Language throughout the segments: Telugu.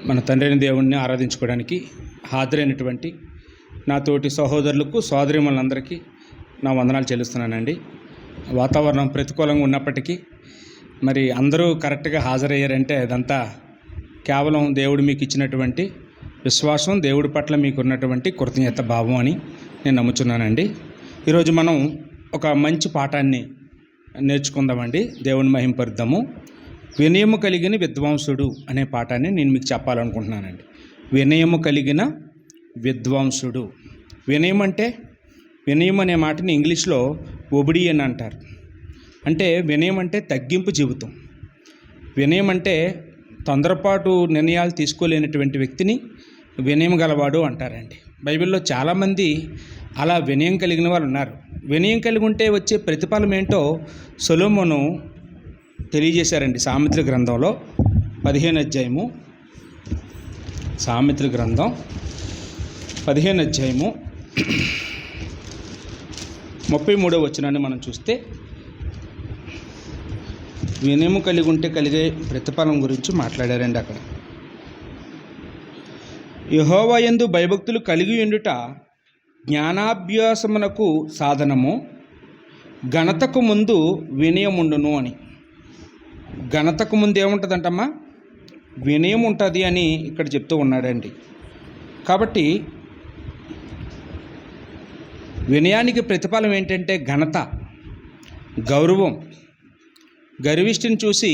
మన తండ్రిని దేవుణ్ణి ఆరాధించుకోవడానికి హాజరైనటువంటి నా తోటి సహోదరులకు సోదరీమణులందరికీ నా వందనాలు చెల్లిస్తున్నానండి. వాతావరణం ప్రతికూలంగా ఉన్నప్పటికీ మరి అందరూ కరెక్ట్గా హాజరయ్యారంటే అదంతా కేవలం దేవుడు మీకు ఇచ్చినటువంటి విశ్వాసం, దేవుడి పట్ల మీకు ఉన్నటువంటి కృతజ్ఞత భావం అని నేను నమ్ముతున్నానండి. ఈరోజు మనం ఒక మంచి పాఠాన్ని నేర్చుకుందామండి. దేవుని మహింపరుద్దాము. వినయము కలిగిన విద్వాంసుడు అనే పాఠాన్ని నేను మీకు చెప్పాలనుకుంటున్నానండి. వినయము కలిగిన విద్వాంసుడు. వినయం అంటే, వినయం అనే మాటని ఇంగ్లీష్లో ఒబిడియన్ అంటారు. అంటే వినయం అంటే తగ్గింపు జీవితం. వినయం అంటే తొందరపాటు నిర్ణయాలు తీసుకోలేనటువంటి వ్యక్తిని వినయం గలవాడు అంటారండి. బైబిల్లో చాలామంది అలా వినయం కలిగిన వాళ్ళు ఉన్నారు. వినయం కలిగి ఉంటే వచ్చే ప్రతిఫలం ఏంటో సొలొమోను తెలియజేశారండి. సామెతల గ్రంథంలో 15వ అధ్యాయము, సామెతల గ్రంథం 15వ అధ్యాయము 33వ వచనాన్ని మనం చూస్తే వినయము కలిగి ఉంటే కలిగే ప్రతిఫలం గురించి మాట్లాడారండి. అక్కడ యెహోవా యందు భయభక్తులు కలిగి ఉండుట జ్ఞానాభ్యాసమునకు సాధనము, ఘనతకు ముందు వినయముండును అని. ఘనతకు ముందు ఏముంటుందంటమ్మా? వినయం ఉంటుంది అని ఇక్కడ చెప్తూ ఉన్నాడండి. కాబట్టి వినయానికి ప్రతిఫలం ఏంటంటే ఘనత, గౌరవం. గర్విష్ఠిని చూసి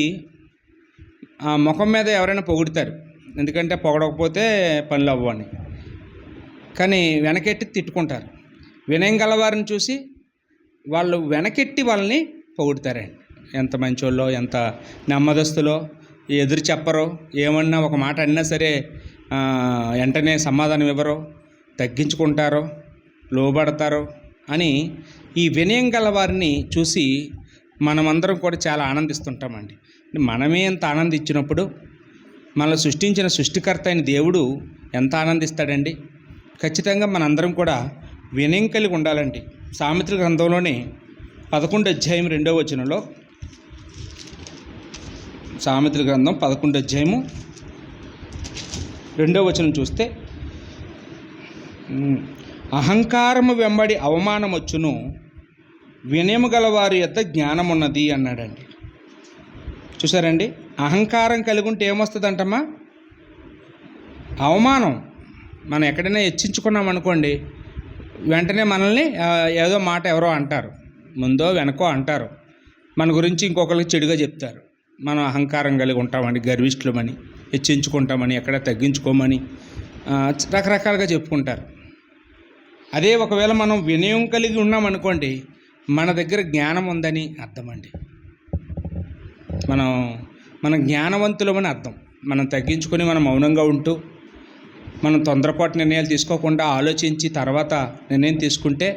ఆ ముఖం మీద ఎవరైనా పొగుడుతారు, ఎందుకంటే పొగడకపోతే పనులు అవ్వని. కానీ వెనకెట్టి తిట్టుకుంటారు. వినయం గలవారిని చూసి వాళ్ళు వెనకెట్టి వాళ్ళని పొగుడుతారండి. ఎంత మంచోళ్ళో, ఎంత నెమ్మదస్తులో, ఎదురు చెప్పరో, ఏమన్నా ఒక మాట అన్నా సరే వెంటనే సమాధానం ఇవ్వరో, తగ్గించుకుంటారో, లోబడతారో అని ఈ వినయం గల వారిని చూసి మనమందరం కూడా చాలా ఆనందిస్తుంటామండి. మనమే ఎంత ఆనందించినప్పుడు మనల్ని సృష్టించిన సృష్టికర్త అయిన దేవుడు ఎంత ఆనందిస్తాడండి. ఖచ్చితంగా మనందరం కూడా వినయం కలిగి ఉండాలండి. సామెతల గ్రంథంలోనే 11వ అధ్యాయం 2వ వచనంలో, సామెతల గ్రంథం 11వ అధ్యాయము 2వ వచనం చూస్తే, అహంకారము వెంబడి అవమానం వచ్చును, వినయము గలవారి యొద్ద జ్ఞానం ఉన్నది అన్నాడండి. చూసారండి, అహంకారం కలిగి ఉంటే ఏమొస్తుందంటమ్మా? అవమానం. మనం ఎక్కడైనా హెచ్చించుకున్నాం అనుకోండి, వెంటనే మనల్ని ఏదో మాట ఎవరో అంటారు, ముందో వెనకో అంటారు, మన గురించి ఇంకొకరికి చెడుగా చెప్తారు. మనం అహంకారం కలిగి ఉంటామని, గర్విష్ఠులమని, హెచ్చించుకుంటామని, ఎక్కడ తగ్గించుకోమని రకరకాలుగా చెప్పుకుంటారు. అదే ఒకవేళ మనం వినయం కలిగి ఉన్నామనుకోండి, మన దగ్గర జ్ఞానం ఉందని అర్థం అండి. మనం జ్ఞానవంతులమని అర్థం. మనం తగ్గించుకొని మనం మౌనంగా ఉంటూ, మనం తొందరపాటు నిర్ణయాలు తీసుకోకుండా ఆలోచించి తర్వాత నిర్ణయం తీసుకుంటే,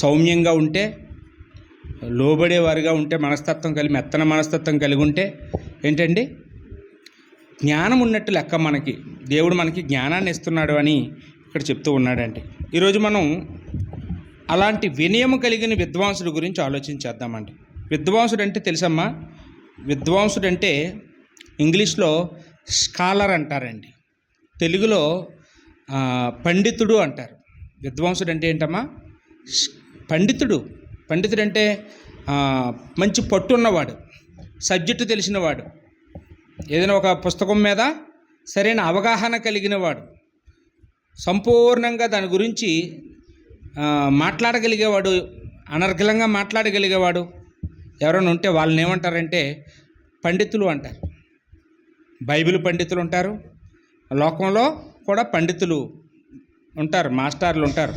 సౌమ్యంగా ఉంటే, లోబడేవారిగా ఉంటే, మెత్తన మనస్తత్వం కలిగి ఉంటే ఏంటండి? జ్ఞానం ఉన్నట్టు లెక్క. మనకి దేవుడు మనకి జ్ఞానాన్ని ఇస్తున్నాడు అని ఇక్కడ చెప్తూ ఉన్నాడండి. ఈరోజు మనం అలాంటి వినయము కలిగిన విద్వాంసుడి గురించి ఆలోచించేద్దామండి. విద్వాంసుడు అంటే తెలుసమ్మా? విద్వాంసుడు అంటే ఇంగ్లీష్లో స్కాలర్ అంటారండి, తెలుగులో పండితుడు అంటారు. విద్వాంసుడు అంటే ఏంటమ్మా? పండితుడు. పండితుడు అంటే మంచి పట్టున్నవాడు, సబ్జెక్టు తెలిసినవాడు, ఏదైనా ఒక పుస్తకం మీద సరైన అవగాహన కలిగినవాడు, సంపూర్ణంగా దాని గురించి మాట్లాడగలిగేవాడు, అనర్గళంగా మాట్లాడగలిగేవాడు ఎవరైనా ఉంటే వాళ్ళని ఏమంటారంటే పండితులు అంటారు. బైబిల్ పండితులు ఉంటారు, లోకంలో కూడా పండితులు ఉంటారు, మాస్టర్లు ఉంటారు.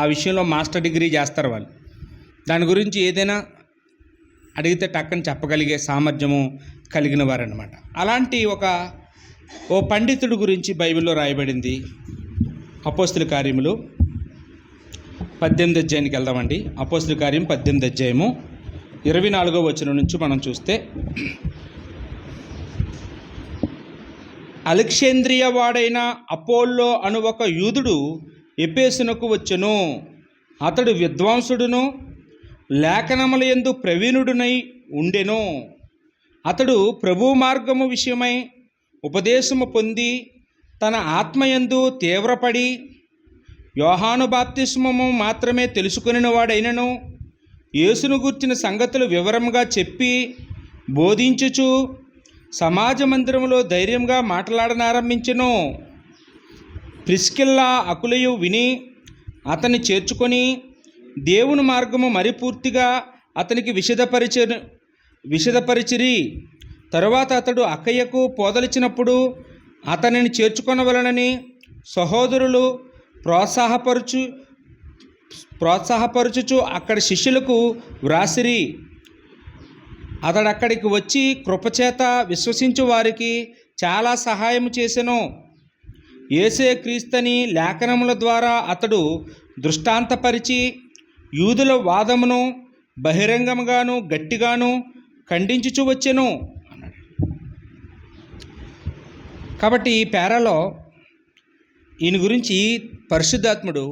ఆ విషయంలో మాస్టర్ డిగ్రీ చేస్తారు వాళ్ళు. దాని గురించి ఏదైనా అడిగితే టక్కని చెప్పగలిగే సామర్థ్యము కలిగిన వారన్నమాట. అలాంటి ఓ పండితుడి గురించి బైబిల్లో రాయబడింది. అపోస్తుల కార్యములు 18వ అధ్యాయానికి వెళ్దామండి. అపోస్తుల కార్యం 18వ అధ్యాయము 24వ వచనం నుంచి మనం చూస్తే, అలెగ్జాంద్రియ వాడైన అపోల్లో అను ఒక యూదుడు ఎఫెసునకు వచ్చెను. అతడు విద్వాంసుడును లేఖనముల యందు ప్రవీణుడునై ఉండెను. అతడు ప్రభు మార్గము విషయమై ఉపదేశము పొంది తన ఆత్మయందు తీవ్రపడి యోహాను బాప్తిస్మము మాత్రమే తెలుసుకొనిన వాడైనను యేసును గూర్చిన సంగతులు వివరంగా చెప్పి బోధించుచు సమాజ మందిరంలో ధైర్యంగా మాట్లాడనారంభించెను. ప్రిస్కిల్లా అకులయు విని అతన్ని చేర్చుకొని దేవుని మార్గము మరి పూర్తిగా అతనికి విశదపరిచిరి. తరువాత అతడు అక్కయ్యకు పోదలిచినప్పుడు అతనిని చేర్చుకొనవలనని సహోదరులు ప్రోత్సాహపరచుచు అక్కడి శిష్యులకు వ్రాసిరి. అతడు అక్కడికి వచ్చి కృపచేత విశ్వసించు వారికి చాలా సహాయం చేసెను. యేసే క్రీస్తని లేఖనముల ద్వారా అతడు దృష్టాంతపరిచి యూదుల వాదమును బహిరంగంగాను గట్టిగాను ఖండించుచు వచ్చెను అన్నాడు. కాబట్టి ఈ పేరాలో ఈయన గురించి పరిశుద్ధాత్ముడు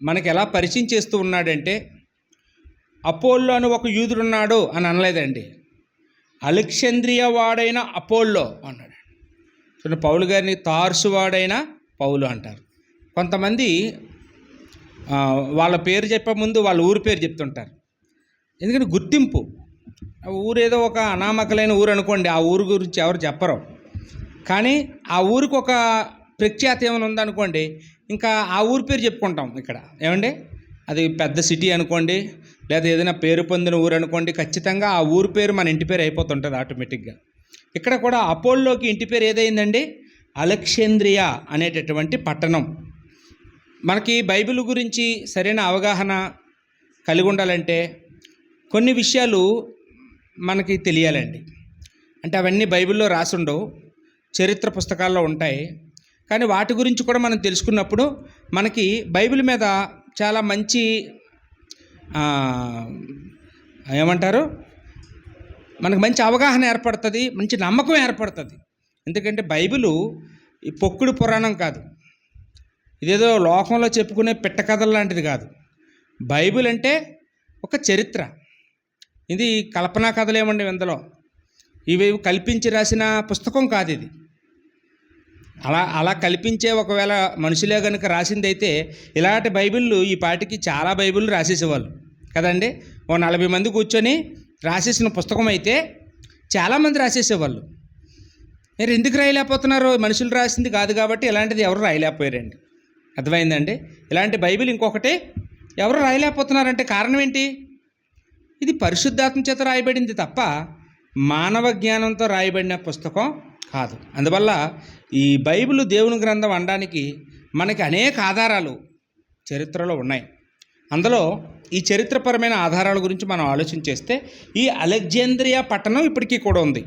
మనకి ఎలా పరిచయం చేస్తూ ఉన్నాడంటే, అపోల్లో అని ఒక యూదుడున్నాడు అని అనలేదండి. అలెగ్జాంద్రియా వాడైన అపోల్లో అన్నాడు. చూడండి, పౌలు గారిని తార్సు వాడైన పౌలు అంటారు. కొంతమంది వాళ్ళ పేరు చెప్పే ముందు వాళ్ళ ఊరి పేరు చెప్తుంటారు. ఎందుకంటే గుర్తింపు. ఊరేదో ఒక అనామకలైన ఊరు అనుకోండి, ఆ ఊరు గురించి ఎవరు చెప్పరు. కానీ ఆ ఊరికి ఒక ప్రఖ్యాతి ఏమైనా ఉందనుకోండి, ఇంకా ఆ ఊరి పేరు చెప్పుకుంటాం. ఇక్కడ ఏమండి, అది పెద్ద సిటీ అనుకోండి, లేదా ఏదైనా పేరు పొందిన ఊరు అనుకోండి, ఖచ్చితంగా ఆ ఊరి పేరు మన ఇంటి పేరు అయిపోతుంటుంది ఆటోమేటిక్గా. ఇక్కడ కూడా అపోల్లోకి ఇంటి పేరు ఏదైందండి? అలెగ్జాంద్రియా అనేటటువంటి పట్టణం. మనకి బైబిల్ గురించి సరైన అవగాహన కలిగి ఉండాలంటే కొన్ని విషయాలు మనకి తెలియాలండి. అంటే అవన్నీ బైబిల్లో రాసి ఉండవు, చరిత్ర పుస్తకాల్లో ఉంటాయి. కానీ వాటి గురించి కూడా మనం తెలుసుకున్నప్పుడు మనకి బైబిల్ మీద చాలా మంచి ఏమంటారు, మనకు మంచి అవగాహన ఏర్పడుతుంది, మంచి నమ్మకం ఏర్పడుతుంది. ఎందుకంటే బైబిలు ఈ పొక్కుడు పురాణం కాదు, ఇదేదో లోకంలో చెప్పుకునే పిట్ట కథలు లాంటిది కాదు. బైబిల్ అంటే ఒక చరిత్ర. ఇది కల్పనా కథలు ఏమండి ఇందులో, ఇవి కల్పించి రాసిన పుస్తకం కాదు ఇది. అలా కల్పించే ఒకవేళ మనుషులే కనుక రాసిందైతే ఇలాంటి బైబిళ్ళు ఈ పాటికి చాలా బైబిళ్ళు రాసేసేవాళ్ళు కదండి. ఓ 40 మంది కూర్చొని రాసేసిన పుస్తకం అయితే చాలామంది రాసేసేవాళ్ళు. మీరు ఎందుకు రాయలేకపోతున్నారు? మనుషులు రాసింది కాదు కాబట్టి ఇలాంటిది ఎవరు రాయలేకపోయారండి. అర్థమైందండి? ఇలాంటి బైబిల్ ఇంకొకటి ఎవరు రాయలేకపోతున్నారంటే కారణం ఏంటి? ఇది పరిశుద్ధాత్మ చేత రాయబడింది తప్ప మానవ జ్ఞానంతో రాయబడిన పుస్తకం కాదు. అందువల్ల ఈ బైబిల్ దేవుని గ్రంథం అనడానికి మనకి అనేక ఆధారాలు చరిత్రలో ఉన్నాయి. అందులో ఈ చరిత్రపరమైన ఆధారాల గురించి మనం ఆలోచన చేస్తే ఈ అలెగ్జాంద్రియా పట్టణం ఇప్పటికీ కూడా ఉంది.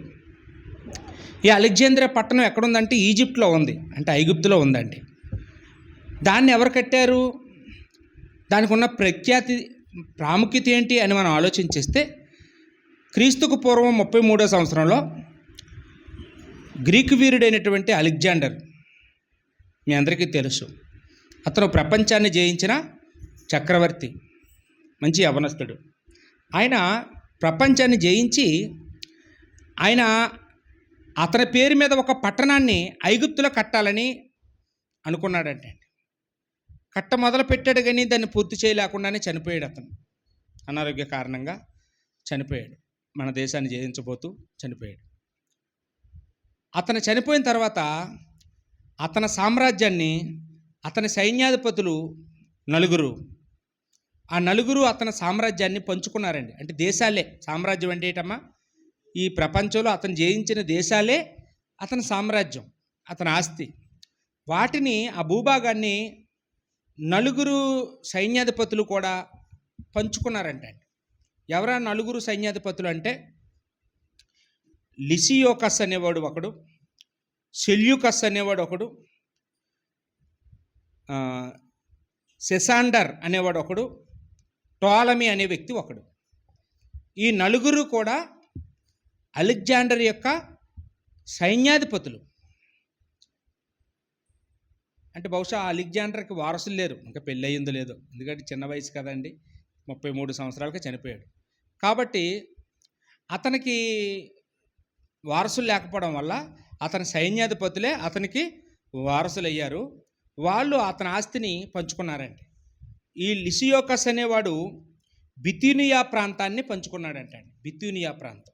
ఈ అలెగ్జాంద్రియా పట్టణం ఎక్కడుందంటే ఈజిప్ట్లో ఉంది, అంటే ఐగుప్తులో ఉందండి. దాన్ని ఎవరు కట్టారు? దానికి ఉన్న ప్రాముఖ్యత ఏంటి అని మనం ఆలోచన చేస్తే క్రీస్తుకు పూర్వం 33వ సంవత్సరంలో గ్రీకు వీరుడైనటువంటి అలెగ్జాండర్, మీ అందరికీ తెలుసు, అతను ప్రపంచాన్ని జయించిన చక్రవర్తి, మంచి యవనస్తుడు. ఆయన ప్రపంచాన్ని జయించి అతని పేరు మీద ఒక పట్టణాన్ని ఐగుప్తులో కట్టాలని అనుకున్నాడంటే. కట్ట మొదలు పెట్టాడు కానీ దాన్ని పూర్తి చేయలేకుండానే చనిపోయాడు. అతను అనారోగ్య కారణంగా చనిపోయాడు. మన దేశాన్ని జయించబోతూ చనిపోయాడు. అతను చనిపోయిన తర్వాత అతని సామ్రాజ్యాన్ని అతని సైన్యాధిపతులు నలుగురు అతని సామ్రాజ్యాన్ని పంచుకున్నారండి. అంటే దేశాలే సామ్రాజ్యం అంటే ఏంటమ్మా? ఈ ప్రపంచంలో అతను జయించిన దేశాలే అతని సామ్రాజ్యం, అతని ఆస్తి. వాటిని, ఆ భూభాగాన్ని నలుగురు సైన్యాధిపతులు కూడా పంచుకున్నారంట. ఎవరా నలుగురు సైన్యాధిపతులు అంటే లిసియోకస్ అనేవాడు ఒకడు, సెల్యూకస్ అనేవాడు ఒకడు, సెసాండర్ అనేవాడు ఒకడు, టోలమీ అనే వ్యక్తి ఒకడు. ఈ నలుగురు కూడా అలెగ్జాండర్ యొక్క సైన్యాధిపతులు. అంటే బహుశా అలెగ్జాండర్కి వారసులు లేరు, ఇంకా పెళ్ళి అయ్యిందో లేదో, ఎందుకంటే చిన్న వయసు కదండి, 33 సంవత్సరాలకే చనిపోయాడు. కాబట్టి అతనికి వారసులు లేకపోవడం వల్ల అతని సైన్యాధిపతులే అతనికి వారసులయ్యారు. వాళ్ళు అతని ఆస్తిని పంచుకున్నారండి. ఈ లిసియోకస్ అనేవాడు బిథూనియా ప్రాంతాన్ని పంచుకున్నాడంట అండి. బిథూనియా ప్రాంతం.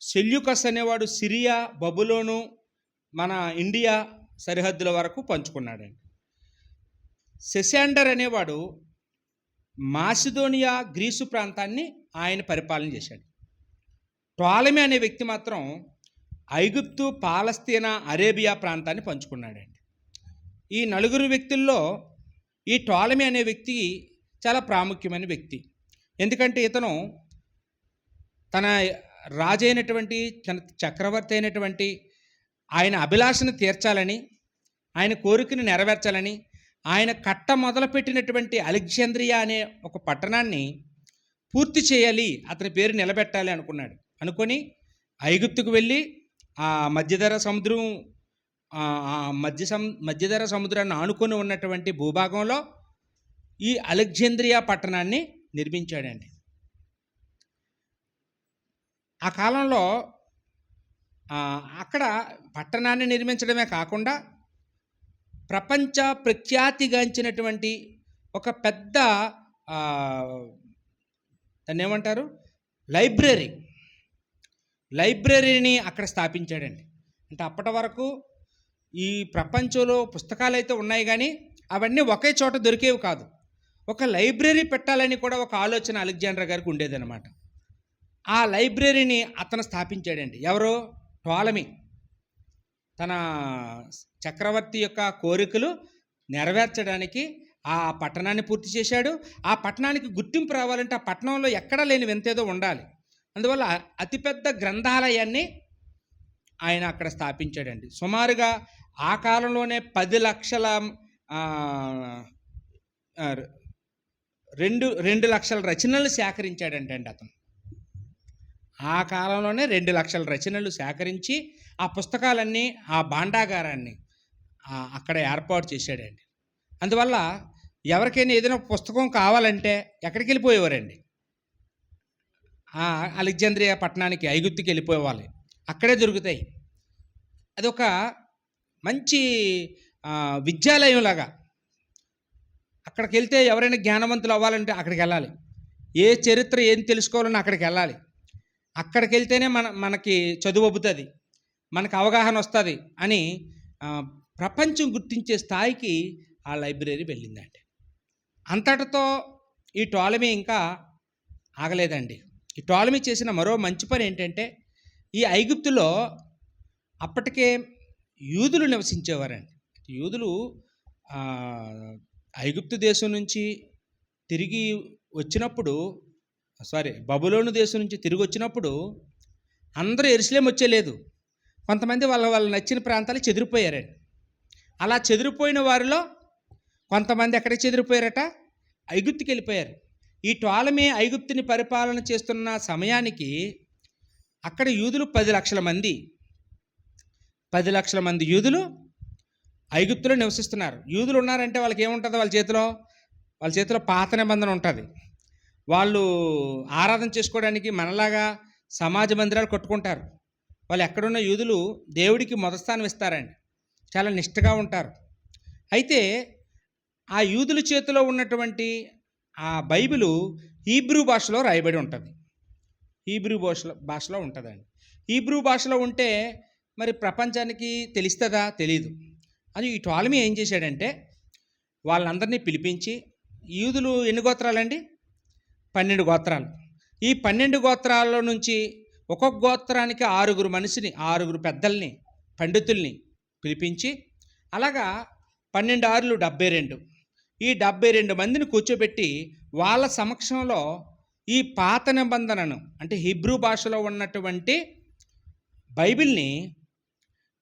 సెల్యూకస్ అనేవాడు సిరియా, బబులోను, మన ఇండియా సరిహద్దుల వరకు పంచుకున్నాడండి. సెసాండర్ అనేవాడు మాసిదోనియా, గ్రీసు ప్రాంతాన్ని ఆయన పరిపాలన చేశాడు. టోలమీ అనే వ్యక్తి మాత్రం ఐగుప్తు, పాలస్తీనా, అరేబియా ప్రాంతాన్ని పంచుకున్నాడండి. ఈ నలుగురు వ్యక్తుల్లో ఈ టోలమీ అనే వ్యక్తి చాలా ప్రాముఖ్యమైన వ్యక్తి. ఎందుకంటే ఇతను తన రాజు అయినటువంటి, తన చక్రవర్తి అయినటువంటి ఆయన అభిలాషను తీర్చాలని, ఆయన కోరికను నెరవేర్చాలని, ఆయన కట్ట మొదలుపెట్టినటువంటి అలెగ్జాంద్రియా అనే ఒక పట్టణాన్ని పూర్తి చేయాలి, అతని పేరు నిలబెట్టాలి అనుకున్నాడు. అనుకొని ఐగుప్తుకు వెళ్ళి ఆ మధ్యధరా సముద్రం, మధ్యధరా సముద్రాన్ని ఆనుకొని ఉన్నటువంటి భూభాగంలో ఈ అలెగ్జాంద్రియా పట్టణాన్ని నిర్మించాడండి. ఆ కాలంలో అక్కడ పట్టణాన్ని నిర్మించడమే కాకుండా ప్రపంచ ప్రఖ్యాతిగాంచినటువంటి ఒక పెద్ద దాన్ని ఏమంటారు, లైబ్రరీని అక్కడ స్థాపించాడండి. అంటే అప్పటి వరకు ఈ ప్రపంచంలో పుస్తకాలు అయితే ఉన్నాయి, కానీ అవన్నీ ఒకే చోట దొరికేవి కాదు. ఒక లైబ్రరీ పెట్టాలని కూడా ఒక ఆలోచన అలెగ్జాండర్ గారికి ఉండేదన్నమాట. ఆ లైబ్రరీని అతను స్థాపించాడండి. ఎవరో? టోలమీ. తన చక్రవర్తి యొక్క కోరికలు నెరవేర్చడానికి ఆ పట్టణాన్ని పూర్తి చేశాడు. ఆ పట్టణానికి గుర్తింపు రావాలంటే ఆ పట్టణంలో ఎక్కడా లేని వింతేదో ఉండాలి. అందువల్ల అతిపెద్ద గ్రంథాలయాన్ని ఆయన అక్కడ స్థాపించాడండి. సుమారుగా ఆ కాలంలోనే 10 లక్షల 2 లక్షల రచనలు సేకరించాడంటే అతను. ఆ కాలంలోనే 2 లక్షల రచనలు సేకరించి ఆ పుస్తకాలన్నీ, ఆ భాండాగారాన్ని అక్కడ ఏర్పాటు చేశాడండి. అందువల్ల ఎవరికైనా ఏదైనా పుస్తకం కావాలంటే ఎక్కడికి వెళ్ళిపోయేవారండి? అలెగ్జాంద్రియా పట్టణానికి, ఐగుప్తుకి వెళ్ళిపోయేవాళ్ళు. అక్కడే దొరుకుతాయి. అదొక మంచి విద్యాలయంలాగా. అక్కడికి వెళ్తే ఎవరైనా జ్ఞానవంతులు అవ్వాలంటే అక్కడికి వెళ్ళాలి. ఏ చరిత్ర ఏం తెలుసుకోవాలన్నా అక్కడికి వెళ్ళాలి. అక్కడికి వెళ్తేనే మనకి చదువు అబ్బుతుంది, మనకు అవగాహన వస్తుంది అని ప్రపంచం గుర్తించే స్థాయికి ఆ లైబ్రరీ వెళ్ళిందండి. అంతటితో ఈ టోలమీ ఇంకా ఆగలేదండి. ఈ టోలమీ చేసిన మరో మంచి పని ఏంటంటే, ఈ ఐగుప్తులో అప్పటికే యూదులు నివసించేవారండి. యూదులు ఐగుప్తు దేశం నుంచి తిరిగి వచ్చినప్పుడు, బబులోను దేశం నుంచి తిరిగి వచ్చినప్పుడు అందరూ యెరూషలేం వచ్చేలేదు. కొంతమంది వాళ్ళ నచ్చిన ప్రాంతాలు చెదిరిపోయారండి. అలా చెదిరిపోయిన వారిలో కొంతమంది ఎక్కడికి చెదిరిపోయారట? ఐగుప్తుకి వెళ్ళిపోయారు. ఈ టోలమీ ఐగుప్తుని పరిపాలన చేస్తున్న సమయానికి అక్కడ యూదులు 10 లక్షల మంది, 10 లక్షల మంది యూదులు ఐగుప్తులో నివసిస్తున్నారు. యూదులు ఉన్నారంటే వాళ్ళకి ఏముంటుంది? వాళ్ళ చేతిలో పాత నిబంధన ఉంటుంది. వాళ్ళు ఆరాధన చేసుకోవడానికి మనలాగా సమాజ మందిరాలు కట్టుకుంటారు. వాళ్ళు ఎక్కడున్న యూదులు దేవుడికి మొదటి స్థానం ఇస్తారండి. చాలా నిష్ఠగా ఉంటారు. అయితే ఆ యూదుల చేతిలో ఉన్నటువంటి ఆ బైబిలు హీబ్రూ భాషలో రాయబడి ఉంటుంది. హీబ్రూ భాషలో ఉంటుందండి. హీబ్రూ భాషలో ఉంటే మరి ప్రపంచానికి తెలుస్తుందా? తెలీదు. అని ఈ టోలమీ ఏం చేశాడంటే, వాళ్ళందరినీ పిలిపించి, యూదులు ఎన్ని గోత్రాలండి? 12 గోత్రాలు. ఈ 12 గోత్రాల్లో నుంచి ఒక్కొక్క గోత్రానికి 6 పెద్దల్ని, పండితుల్ని పిలిపించి, అలాగా 12 6 72, ఈ 72 మందిని కూర్చోబెట్టి వాళ్ళ సమక్షంలో ఈ పాత నిబంధనను, అంటే హీబ్రూ భాషలో ఉన్నటువంటి బైబిల్ని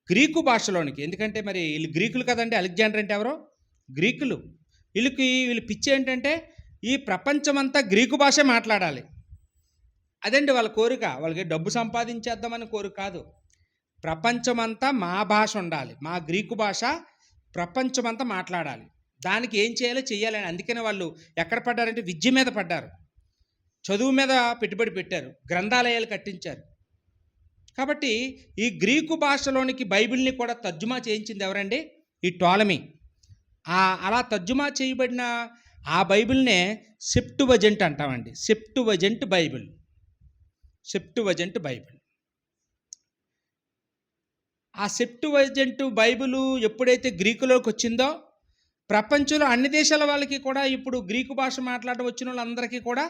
గ్రీకు భాషలోనికి, ఎందుకంటే మరి వీళ్ళు గ్రీకులు కదండి. అలెగ్జాండర్ అంటే ఎవరో గ్రీకులు. వీళ్ళ పిచ్చి ఏంటంటే ఈ ప్రపంచమంతా గ్రీకు భాష మాట్లాడాలి. అదండి వాళ్ళ కోరిక. వాళ్ళకి డబ్బు సంపాదించేద్దామని కోరిక కాదు. ప్రపంచమంతా మా భాష ఉండాలి, మా గ్రీకు భాష ప్రపంచమంతా మాట్లాడాలి. దానికి ఏం చేయాలో చెయ్యాలని. అందుకనే వాళ్ళు ఎక్కడ పడ్డారంటే విద్య మీద పడ్డారు, చదువు మీద పెట్టుబడి పెట్టారు, గ్రంథాలయాలు కట్టించారు. కాబట్టి ఈ గ్రీకు భాషలోనికి బైబిల్ని కూడా తర్జుమా చేయించింది ఎవరండి? ఈ టోలమీ. అలా తర్జుమా చేయబడిన ఆ బైబిల్నే సెప్టువజెంట్ అంటామండి. సెప్టువజెంట్ బైబిల్. సెప్టువజెంట్ బైబిల్. ఆ సెప్టువజెంట్ బైబిలు ఎప్పుడైతే గ్రీకులోకి వచ్చిందో ప్రపంచంలో అన్ని దేశాల వాళ్ళకి కూడా ఇప్పుడు గ్రీకు భాష మాట్లాడడం వచ్చిన వాళ్ళందరికీ కూడా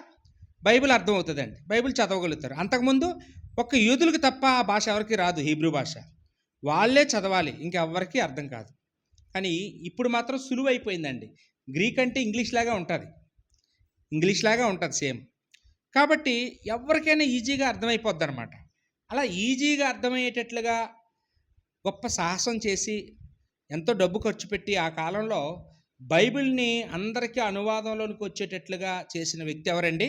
బైబిల్ అర్థమవుతుందండి. బైబిల్ చదవగలుగుతారు. అంతకుముందు ఒక్క యూదులకు తప్ప ఆ భాష ఎవరికి రాదు, హీబ్రూ భాష. వాళ్ళే చదవాలి, ఇంకెవ్వరికీ అర్థం కాదు. కానీ ఇప్పుడు మాత్రం సులువు అయిపోయిందండి. గ్రీక్ అంటే ఇంగ్లీష్ లాగా ఉంటుంది సేమ్. కాబట్టి ఎవరికైనా ఈజీగా అర్థమైపోద్ది అనమాట. అలా ఈజీగా అర్థమయ్యేటట్లుగా గొప్ప సాహసం చేసి ఎంతో డబ్బు ఖర్చు పెట్టి ఆ కాలంలో బైబిల్ని అందరికీ అనువాదంలోనికి వచ్చేటట్లుగా చేసిన వ్యక్తి ఎవరండి?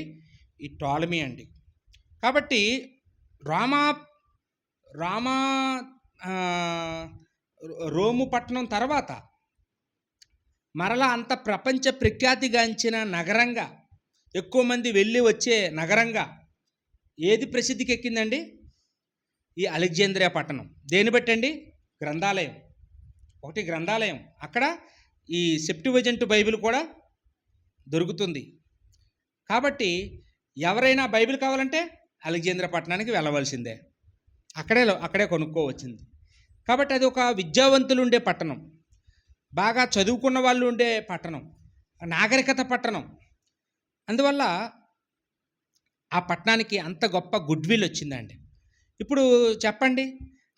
ఈ టోలమీ అండి. కాబట్టి రోము పట్టణం తర్వాత మరలా అంత ప్రపంచ ప్రఖ్యాతిగాంచిన నగరంగా, ఎక్కువ మంది వెళ్ళి వచ్చే నగరంగా ఏది ప్రసిద్ధికి ఎక్కిందండి? ఈ అలెగ్జాంద్రియా పట్టణం. దేని బట్టండి? గ్రంథాలయం. ఒకటి గ్రంథాలయం, అక్కడ ఈ సెప్టువజెంట్ బైబిల్ కూడా దొరుకుతుంది. కాబట్టి ఎవరైనా బైబిల్ కావాలంటే అలెగ్జాంద్రియా పట్టణానికి వెళ్ళవలసిందే. అక్కడే కొనుక్కోవచ్చింది. కాబట్టి అది ఒక విద్యావంతులు ఉండే పట్టణం, బాగా చదువుకున్న వాళ్ళు ఉండే పట్టణం, నాగరికత పట్టణం. అందువల్ల ఆ పట్టణానికి అంత గొప్ప గుడ్ విల్ వచ్చిందండి. ఇప్పుడు చెప్పండి,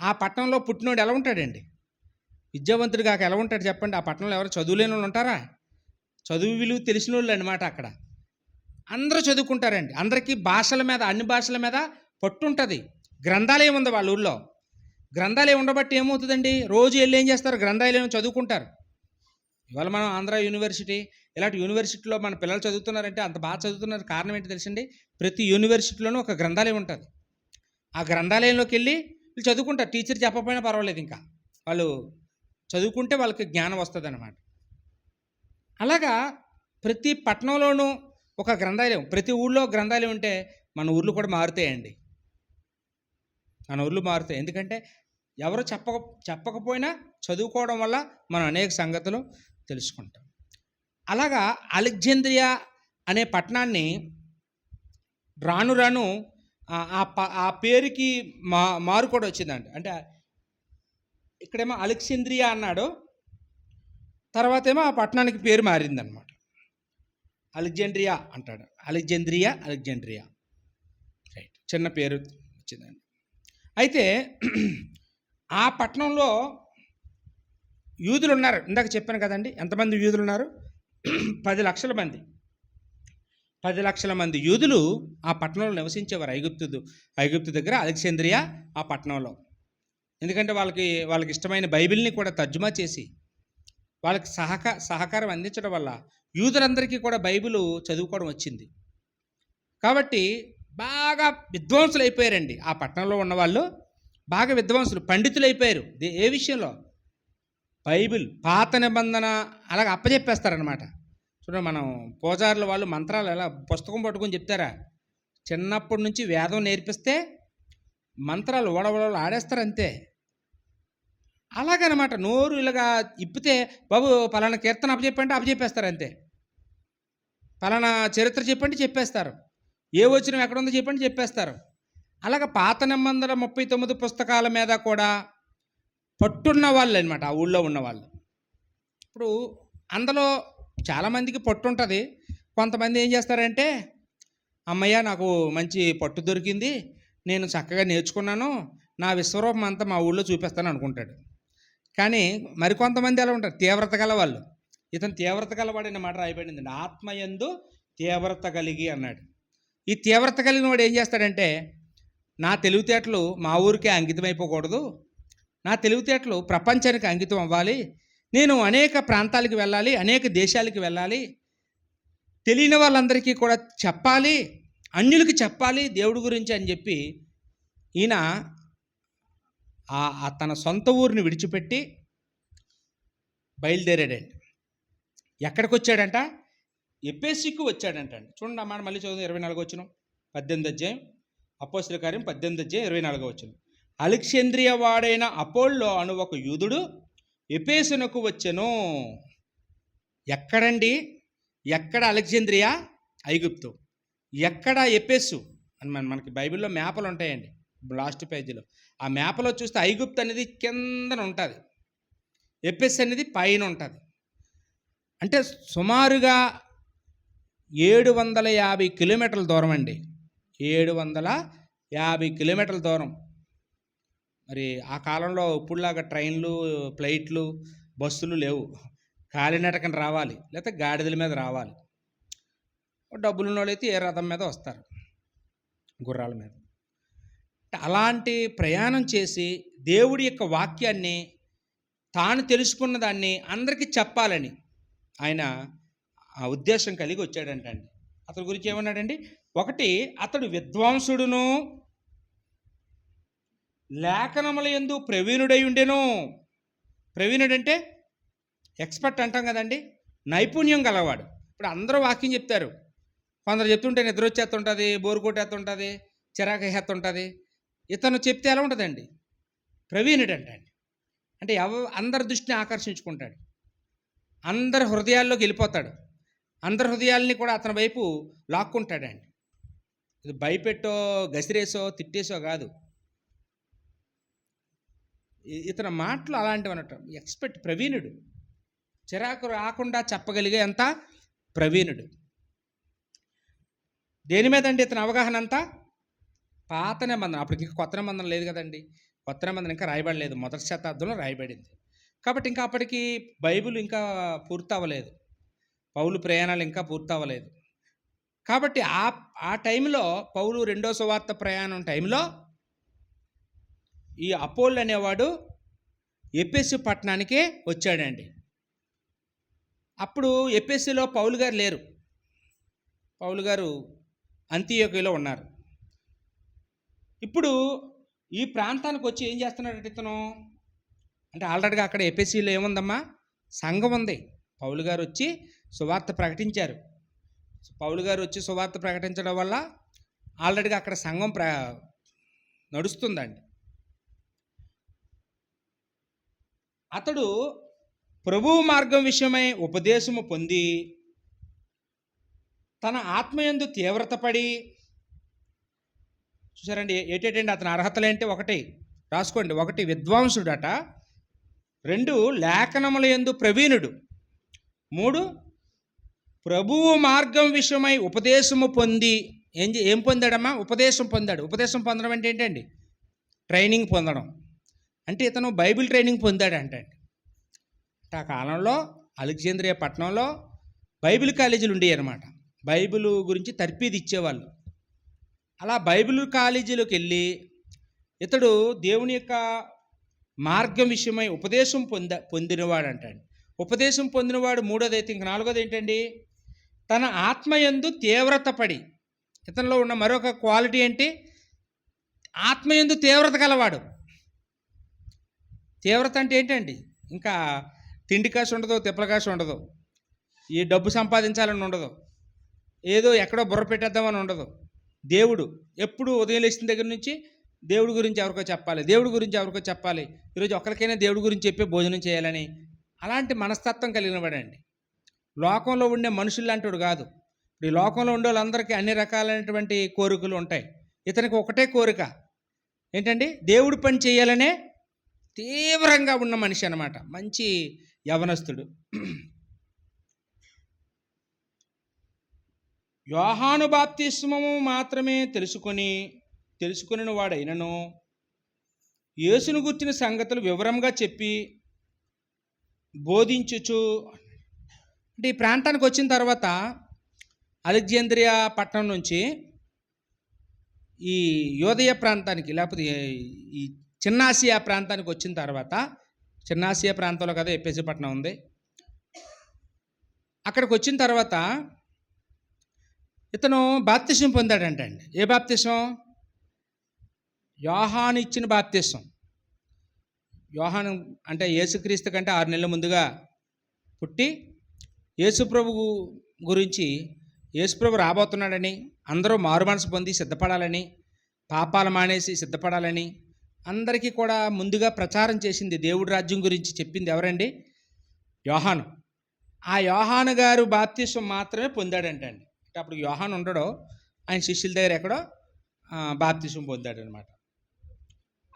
ఆ పట్టణంలో పుట్టినోడు ఎలా ఉంటాడండి? విద్యావంతుడు కాక ఎలా ఉంటాడు చెప్పండి? ఆ పట్టణంలో ఎవరు చదువులేని వాళ్ళు ఉంటారా? చదువు విలువ తెలిసిన వాళ్ళు అనమాట. అక్కడ అందరూ చదువుకుంటారండి. అందరికీ భాషల మీద, అన్ని భాషల మీద పట్టు ఉంటుంది. గ్రంథాలయం ఉంది వాళ్ళ ఊళ్ళో. గ్రంథాలయం ఉండబట్టి ఏమవుతుందండి? రోజు వెళ్ళి ఏం చేస్తారు? గ్రంథాలయం చదువుకుంటారు. ఇవాళ మనం ఆంధ్ర యూనివర్సిటీ, ఇలాంటి యూనివర్సిటీలో మన పిల్లలు చదువుతున్నారంటే అంత బాగా చదువుతున్నారు. కారణం ఏంటి తెలుసండి? ప్రతి యూనివర్సిటీలోనూ ఒక గ్రంథాలయం ఉంటుంది. ఆ గ్రంథాలయంలోకి వెళ్ళి వీళ్ళు చదువుకుంటారు. టీచర్ చెప్పకపోయినా పర్వాలేదు, ఇంకా వాళ్ళు చదువుకుంటే వాళ్ళకి జ్ఞానం వస్తుంది అన్నమాట. అలాగా ప్రతి పట్టణంలోనూ ఒక గ్రంథాలయం, ప్రతి ఊళ్ళో గ్రంథాలయం ఉంటే మన ఊర్లు కూడా మారుతాయండి. మన ఊర్లు మారుతాయి. ఎందుకంటే ఎవరు చెప్పకపోయినా చదువుకోవడం వల్ల మనం అనేక సంగతులు తెలుసుకుంటాం. అలాగా అలెగ్జాంద్రియా అనే పట్టణాన్ని రాను రాను ఆ పేరుకి మారు కూడా వచ్చిందండి. అంటే ఇక్కడేమో అలెగ్జాంద్రియా అన్నాడు, తర్వాత ఏమో ఆ పట్టణానికి పేరు మారిందనమాట. అలెగ్జాంద్రియా అంటాడు. అలెగ్జాంద్రియా రైట్, చిన్న పేరు వచ్చిందండి. అయితే ఆ పట్టణంలో యూదులు ఉన్నారు. ఇందాక చెప్పాను కదండి, ఎంతమంది యూదులు ఉన్నారు? 10 లక్షల మంది. 10 లక్షల మంది యూదులు ఆ పట్టణంలో నివసించేవారు. ఐగుప్తు దగ్గర అలెగ్జాంద్రియా ఆ పట్టణంలో. ఎందుకంటే వాళ్ళకి ఇష్టమైన బైబిల్ని కూడా తర్జుమా చేసి వాళ్ళకి సహకారం అందించడం వల్ల యూదులందరికీ కూడా బైబిల్ చదువుకోవడం వచ్చింది. కాబట్టి బాగా విద్వాంసులు అయిపోయారండి. ఆ పట్టణంలో ఉన్నవాళ్ళు బాగా విద్వాంసులు, పండితులు అయిపోయారు. ఏ విషయంలో? బైబిల్, పాత నిబంధన అలాగ అప్పచెప్పేస్తారనమాట. చూడండి, మనం పూజారుల వాళ్ళు మంత్రాలు ఎలా పుస్తకం పట్టుకొని చెప్తారా? చిన్నప్పటి నుంచి వేదం నేర్పిస్తే మంత్రాలు ఓడవడలు ఆడేస్తారు అంతే. అలాగనమాట. నోరు ఇలాగా ఇప్పితే బాబు పలానా కీర్తన అప్పచెప్పంటే అప్పచెప్పేస్తారు అంతే. పలానా చరిత్ర చెప్పండి చెప్పేస్తారు. ఏ వచనం ఎక్కడుందో చెప్పండి చెప్పేస్తారు. అలాగ పాత నిబంధన 39 పుస్తకాల మీద కూడా పట్టున్న వాళ్ళు అనమాట ఆ ఊళ్ళో ఉన్నవాళ్ళు. ఇప్పుడు అందులో చాలామందికి పట్టు ఉంటుంది. కొంతమంది ఏం చేస్తారంటే, అమ్మయ్య నాకు మంచి పట్టు దొరికింది, నేను చక్కగా నేర్చుకున్నాను, నా విశ్వరూపం అంతా మా ఊళ్ళో చూపిస్తాను అనుకుంటాడు. కానీ మరికొంతమంది ఎలా ఉంటారు? తీవ్రత గల వాళ్ళు. ఇతను తీవ్రత గలవాడిన మాట రాయబడిందండి. ఆత్మయందు తీవ్రత కలిగి అన్నాడు. ఈ తీవ్రత కలిగిన వాడు ఏం చేస్తాడంటే, నా తెలివితేటలు మా ఊరికే అంకితం అయిపోకూడదు, నా తెలివితేటలు ప్రపంచానికి అంకితం అవ్వాలి, నేను అనేక ప్రాంతాలకు వెళ్ళాలి, అనేక దేశాలకు వెళ్ళాలి, తెలియని వాళ్ళందరికీ కూడా చెప్పాలి, అన్యులకి చెప్పాలి దేవుడి గురించి అని చెప్పి ఈయన తన సొంత ఊరిని విడిచిపెట్టి బయలుదేరాడండి. ఎక్కడికి వచ్చాడంట? ఎఫెసుకు వచ్చాడంట. చూడండి అన్నమాట. మళ్ళీ చదువు 24వ వచనం, 18వ అధ్యాయం, అపోస్తలుల కార్యం 18వ అధ్యాయం 24వ వచనం. అలెగ్జాంద్రియ వాడైన అపోల్లో అను ఒక యూదుడు ఎఫెసునకు వచ్చెను. ఎక్కడండి? ఎక్కడ అలెగ్జాంద్రియా? ఐగుప్తు. ఎక్కడ ఎఫెసు అని మనకి బైబిల్లో మ్యాప్లు ఉంటాయండి, లాస్ట్ పేజీలో. ఆ మ్యాప్లో చూస్తే ఐగుప్తు అనేది కిందన ఉంటుంది, ఎఫెస్ అనేది పైన ఉంటుంది. అంటే సుమారుగా 750 కిలోమీటర్ల దూరం అండి. 750 కిలోమీటర్ల దూరం. మరి ఆ కాలంలో ఇప్పుడులాగా ట్రైన్లు, ఫ్లైట్లు, బస్సులు లేవు. కాలినడకన రావాలి, లేకపోతే గాడిదల మీద రావాలి. డబ్బులున్న వాళ్ళైతే ఏ రథం మీద వస్తారు, గుర్రాల మీద. అలాంటి ప్రయాణం చేసి దేవుడి యొక్క వాక్యాన్ని, తాను తెలుసుకున్న దాన్ని అందరికీ చెప్పాలని ఆయన ఆ ఉద్దేశం కలిగి వచ్చాడంటండి. అతని గురించి ఏమన్నాడండి? ఒకటి, అతడు విద్వాంసుడును లేఖనముల యందు ప్రవీణుడై ఉండెను. ప్రవీణుడంటే ఎక్స్పర్ట్ అంటాం కదండి, నైపుణ్యం గలవాడు. ఇప్పుడు అందరూ వాక్యం చెప్తారు, కొందరు చెప్తుంటే నిద్ర వచ్చేస్తుంటుంది, బోరు కొట్టేస్తుంటుంది, చిరాకు హేస్తుంటుంది. ఇతను చెప్తే ఎలా ఉంటుందండి? ప్రవీణుడు అండి. అంటే అందరి దృష్టిని ఆకర్షించుకుంటాడు, అందరి హృదయాల్లోకి వెళ్ళిపోతాడు, అందరి హృదయాల్ని కూడా అతని వైపు లాక్కుంటాడండి. ఇది భయపెట్టో, గసిరేసో, తిట్టేసో కాదు. ఇతని మాటలు అలాంటివి అన్నట్టు. ఎక్స్పర్ట్, ప్రవీణుడు, చిరాకు రాకుండా చెప్పగలిగే అంత ప్రవీణుడు. దేని మీద అండి ఇతని అవగాహన అంతా? పాత నిబంధన. అప్పటికి ఇంకా కొత్త నిబంధన లేదు కదండి, కొత్త నిబంధన ఇంకా రాయబడలేదు, మొదటి శతాబ్దంలో రాయబడింది. కాబట్టి ఇంకా అప్పటికి బైబిల్ ఇంకా పూర్తి అవ్వలేదు, పౌలు ప్రయాణాలు ఇంకా పూర్తి అవ్వలేదు. కాబట్టి ఆ టైంలో పౌలు రెండో సువార్త ప్రయాణం టైంలో ఈ అపోల్లో అనేవాడు ఎఫెసు పట్టణానికే వచ్చాడండి. అప్పుడు ఎఫెసులో పౌలు గారు లేరు, పౌలు గారు అంతియోకియలో ఉన్నారు. ఇప్పుడు ఈ ప్రాంతానికి వచ్చి ఏం చేస్తున్నాడు ఇతను అంటే, ఆల్రెడీగా అక్కడ ఎఫెసీలో ఏముందమ్మా? సంఘం ఉంది. పౌలు గారు వచ్చి సువార్త ప్రకటించారు. పౌలు గారు వచ్చి సువార్త ప్రకటించడం వల్ల ఆల్రెడీగా అక్కడ సంఘం నడుస్తుందండి. అతడు ప్రభువు మార్గం విషయమై ఉపదేశము పొంది తన ఆత్మయందు తీవ్రత పడి, చూసారండి ఏటేటండి అతని అర్హతలేంటి? ఒకటి రాసుకోండి, ఒకటి విద్వాంసుడట, 2 లేఖనముల యందు ప్రవీణుడు, 3 ప్రభువు మార్గం విషయమై ఉపదేశము పొంది. ఏం పొందాడమ్మా? ఉపదేశం పొందాడు. ఉపదేశం పొందడం అంటే ఏంటండి? ట్రైనింగ్ పొందడం. అంటే ఇతను బైబిల్ ట్రైనింగ్ పొందాడంటే. ఆ కాలంలో అలెగ్జాంద్రియా పట్టణంలో బైబిల్ కాలేజీలు ఉండేవి అన్నమాట. బైబిల్ గురించి తర్ఫీదు ఇచ్చేవాళ్ళు. అలా బైబిల్ కాలేజీలోకి వెళ్ళి ఇతడు దేవుని యొక్క మార్గం విషయమై ఉపదేశం పొందినవాడు అంటాడు. ఉపదేశం పొందినవాడు. మూడోది అయితే ఇంక నాలుగోది ఏంటండి? తన ఆత్మయందు తీవ్రత పడి. ఇతనిలో ఉన్న మరొక క్వాలిటీ ఏంటి? ఆత్మయందు తీవ్రత కలవాడు. తీవ్రత అంటే ఏంటండి? ఇంకా తిండి కాశ ఉండదు, తిప్పల కాశ ఉండదు, ఈ డబ్బు సంపాదించాలని ఉండదు, ఏదో ఎక్కడో బుర్ర పెట్టేద్దామని ఉండదు. దేవుడు ఎప్పుడు ఉదయం లేచిన దగ్గర నుంచి దేవుడి గురించి ఎవరికో చెప్పాలి, దేవుడి గురించి ఎవరికో చెప్పాలి, ఈరోజు ఒక్కరికైనా దేవుడి గురించి చెప్పి భోజనం చేయాలని, అలాంటి మనస్తత్వం కలిగిన వాడండి. లోకంలో ఉండే మనుషులు లాంటివాడు కాదు. ఈ లోకంలో ఉండే వాళ్ళందరికీ అన్ని రకాలైనటువంటి కోరికలు ఉంటాయి. ఇతనికి ఒకటే కోరిక ఏంటండి? దేవుడి పని చేయాలనే తీవ్రంగా ఉన్న మనిషి అన్నమాట. మంచి యవనస్తుడు. యోహాను బాప్తిస్మము మాత్రమే తెలుసుకుని వాడైనను యేసును గుర్చిన సంగతులు వివరంగా చెప్పి బోధించుచు. అంటే ఈ ప్రాంతానికి వచ్చిన తర్వాత అలెగ్జాంద్రియా పట్టణం నుంచి ఈ యోదయ ప్రాంతానికి, లేకపోతే ఈ చిన్న ఆసియా ప్రాంతానికి వచ్చిన తర్వాత, చిన్న ఆసియా ప్రాంతంలో కదా ఎఫెసు పట్టణం ఉంది, అక్కడికి వచ్చిన తర్వాత ఇతను బాప్తిసం పొందాడంట అండి. ఏ బాప్తిసం? యోహాను ఇచ్చిన బాప్తిసం. యోహాను అంటే యేసుక్రీస్తు కంటే 6 నెలల ముందుగా పుట్టి, యేసుప్రభు గురించి, యేసుప్రభు రాబోతున్నాడని, అందరూ మారు మనసు పొంది సిద్ధపడాలని, పాపాలు మానేసి సిద్ధపడాలని, అందరికీ కూడా ముందుగా ప్రచారం చేసింది, దేవుడి రాజ్యం గురించి చెప్పింది ఎవరండి? యోహాను. ఆ యోహాను గారు బాప్తిసం మాత్రమే పొందాడంట అండి. అంటే అప్పుడు యోహాను ఉండడో, ఆయన శిష్యుల దగ్గర ఎక్కడో బాప్తిసం పొందాడనమాట.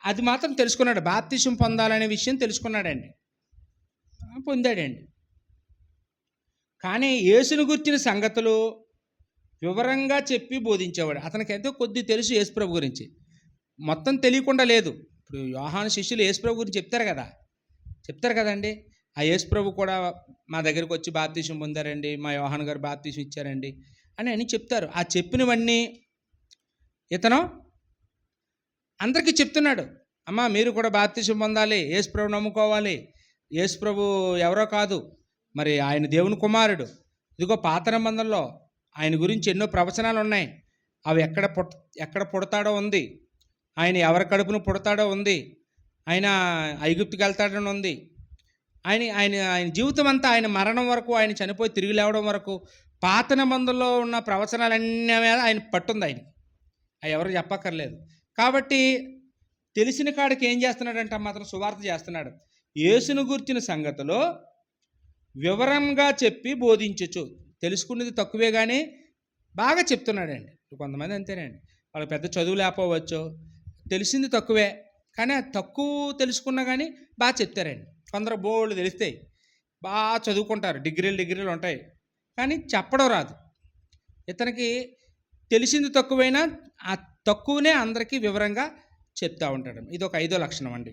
అది మాత్రం తెలుసుకున్నాడు, బాప్తిసం పొందాలనే విషయం తెలుసుకున్నాడండి, పొందాడండి. కానీ యేసును గురించిన సంగతులు వివరంగా చెప్పి బోధించేవాడు. అతనికి ఎంతో కొద్ది తెలుసు యేసుప్రభు గురించి, మొత్తం తెలియకుండా లేదు. ఇప్పుడు యోహాను శిష్యులు యేసుప్రభు గురించి చెప్తారు కదండి. ఆ యేసుప్రభు కూడా మా దగ్గరికి వచ్చి బాప్తిసం పొందారండి, మా యోహాను గారు బాప్తిసం ఇచ్చారండి అని చెప్తారు. ఆ చెప్పినవన్నీ ఇతను అందరికీ చెప్తున్నాడు. అమ్మా, మీరు కూడా బాప్తిసం పొందాలి, యేసుప్రభు నమ్ముకోవాలి, యేసుప్రభు ఎవరో కాదు, మరి ఆయన దేవుని కుమారుడు. ఇదిగో పాత నిబంధనలో ఆయన గురించి ఎన్నో ప్రవచనాలు ఉన్నాయి. అవి ఎక్కడ పుడతాడో ఉంది, ఆయన ఎవరి కడుపును పుడతాడో ఉంది, ఆయన ఐగుప్తుకి వెళ్తాడని ఉంది. ఆయన జీవితం అంతా, ఆయన మరణం వరకు, ఆయన చనిపోయి తిరిగి లేవడం వరకు పాత నిబంధనలో ఉన్న ప్రవచనాలన్నీ మీద ఆయన పట్టుంది. అవి ఎవరు చెప్పక్కర్లేదు. కాబట్టి తెలిసిన కాడికి ఏం చేస్తున్నాడంటే మాత్రం సువార్త చేస్తున్నాడు. యేసును గురించిన సంగతులు వివరంగా చెప్పి బోధించచ్చు. తెలుసుకున్నది తక్కువే కానీ బాగా చెప్తున్నాడండి. కొంతమంది అంతేనండి, వాళ్ళకి పెద్ద చదువు లేకపోవచ్చు, తెలిసింది తక్కువే కానీ తక్కువ తెలుసుకున్నా కానీ బాగా చెప్తారండి. కొందరు బోళ్ళు తెలుస్తాయి, బాగా చదువుకుంటారు, డిగ్రీలు ఉంటాయి, కానీ చెప్పడం రాదు. ఇతనికి తెలిసింది తక్కువైనా ఆ తక్కువనే అందరికీ వివరంగా చెప్తూ ఉంటాడు. ఇది ఒక 5వ లక్షణం అండి.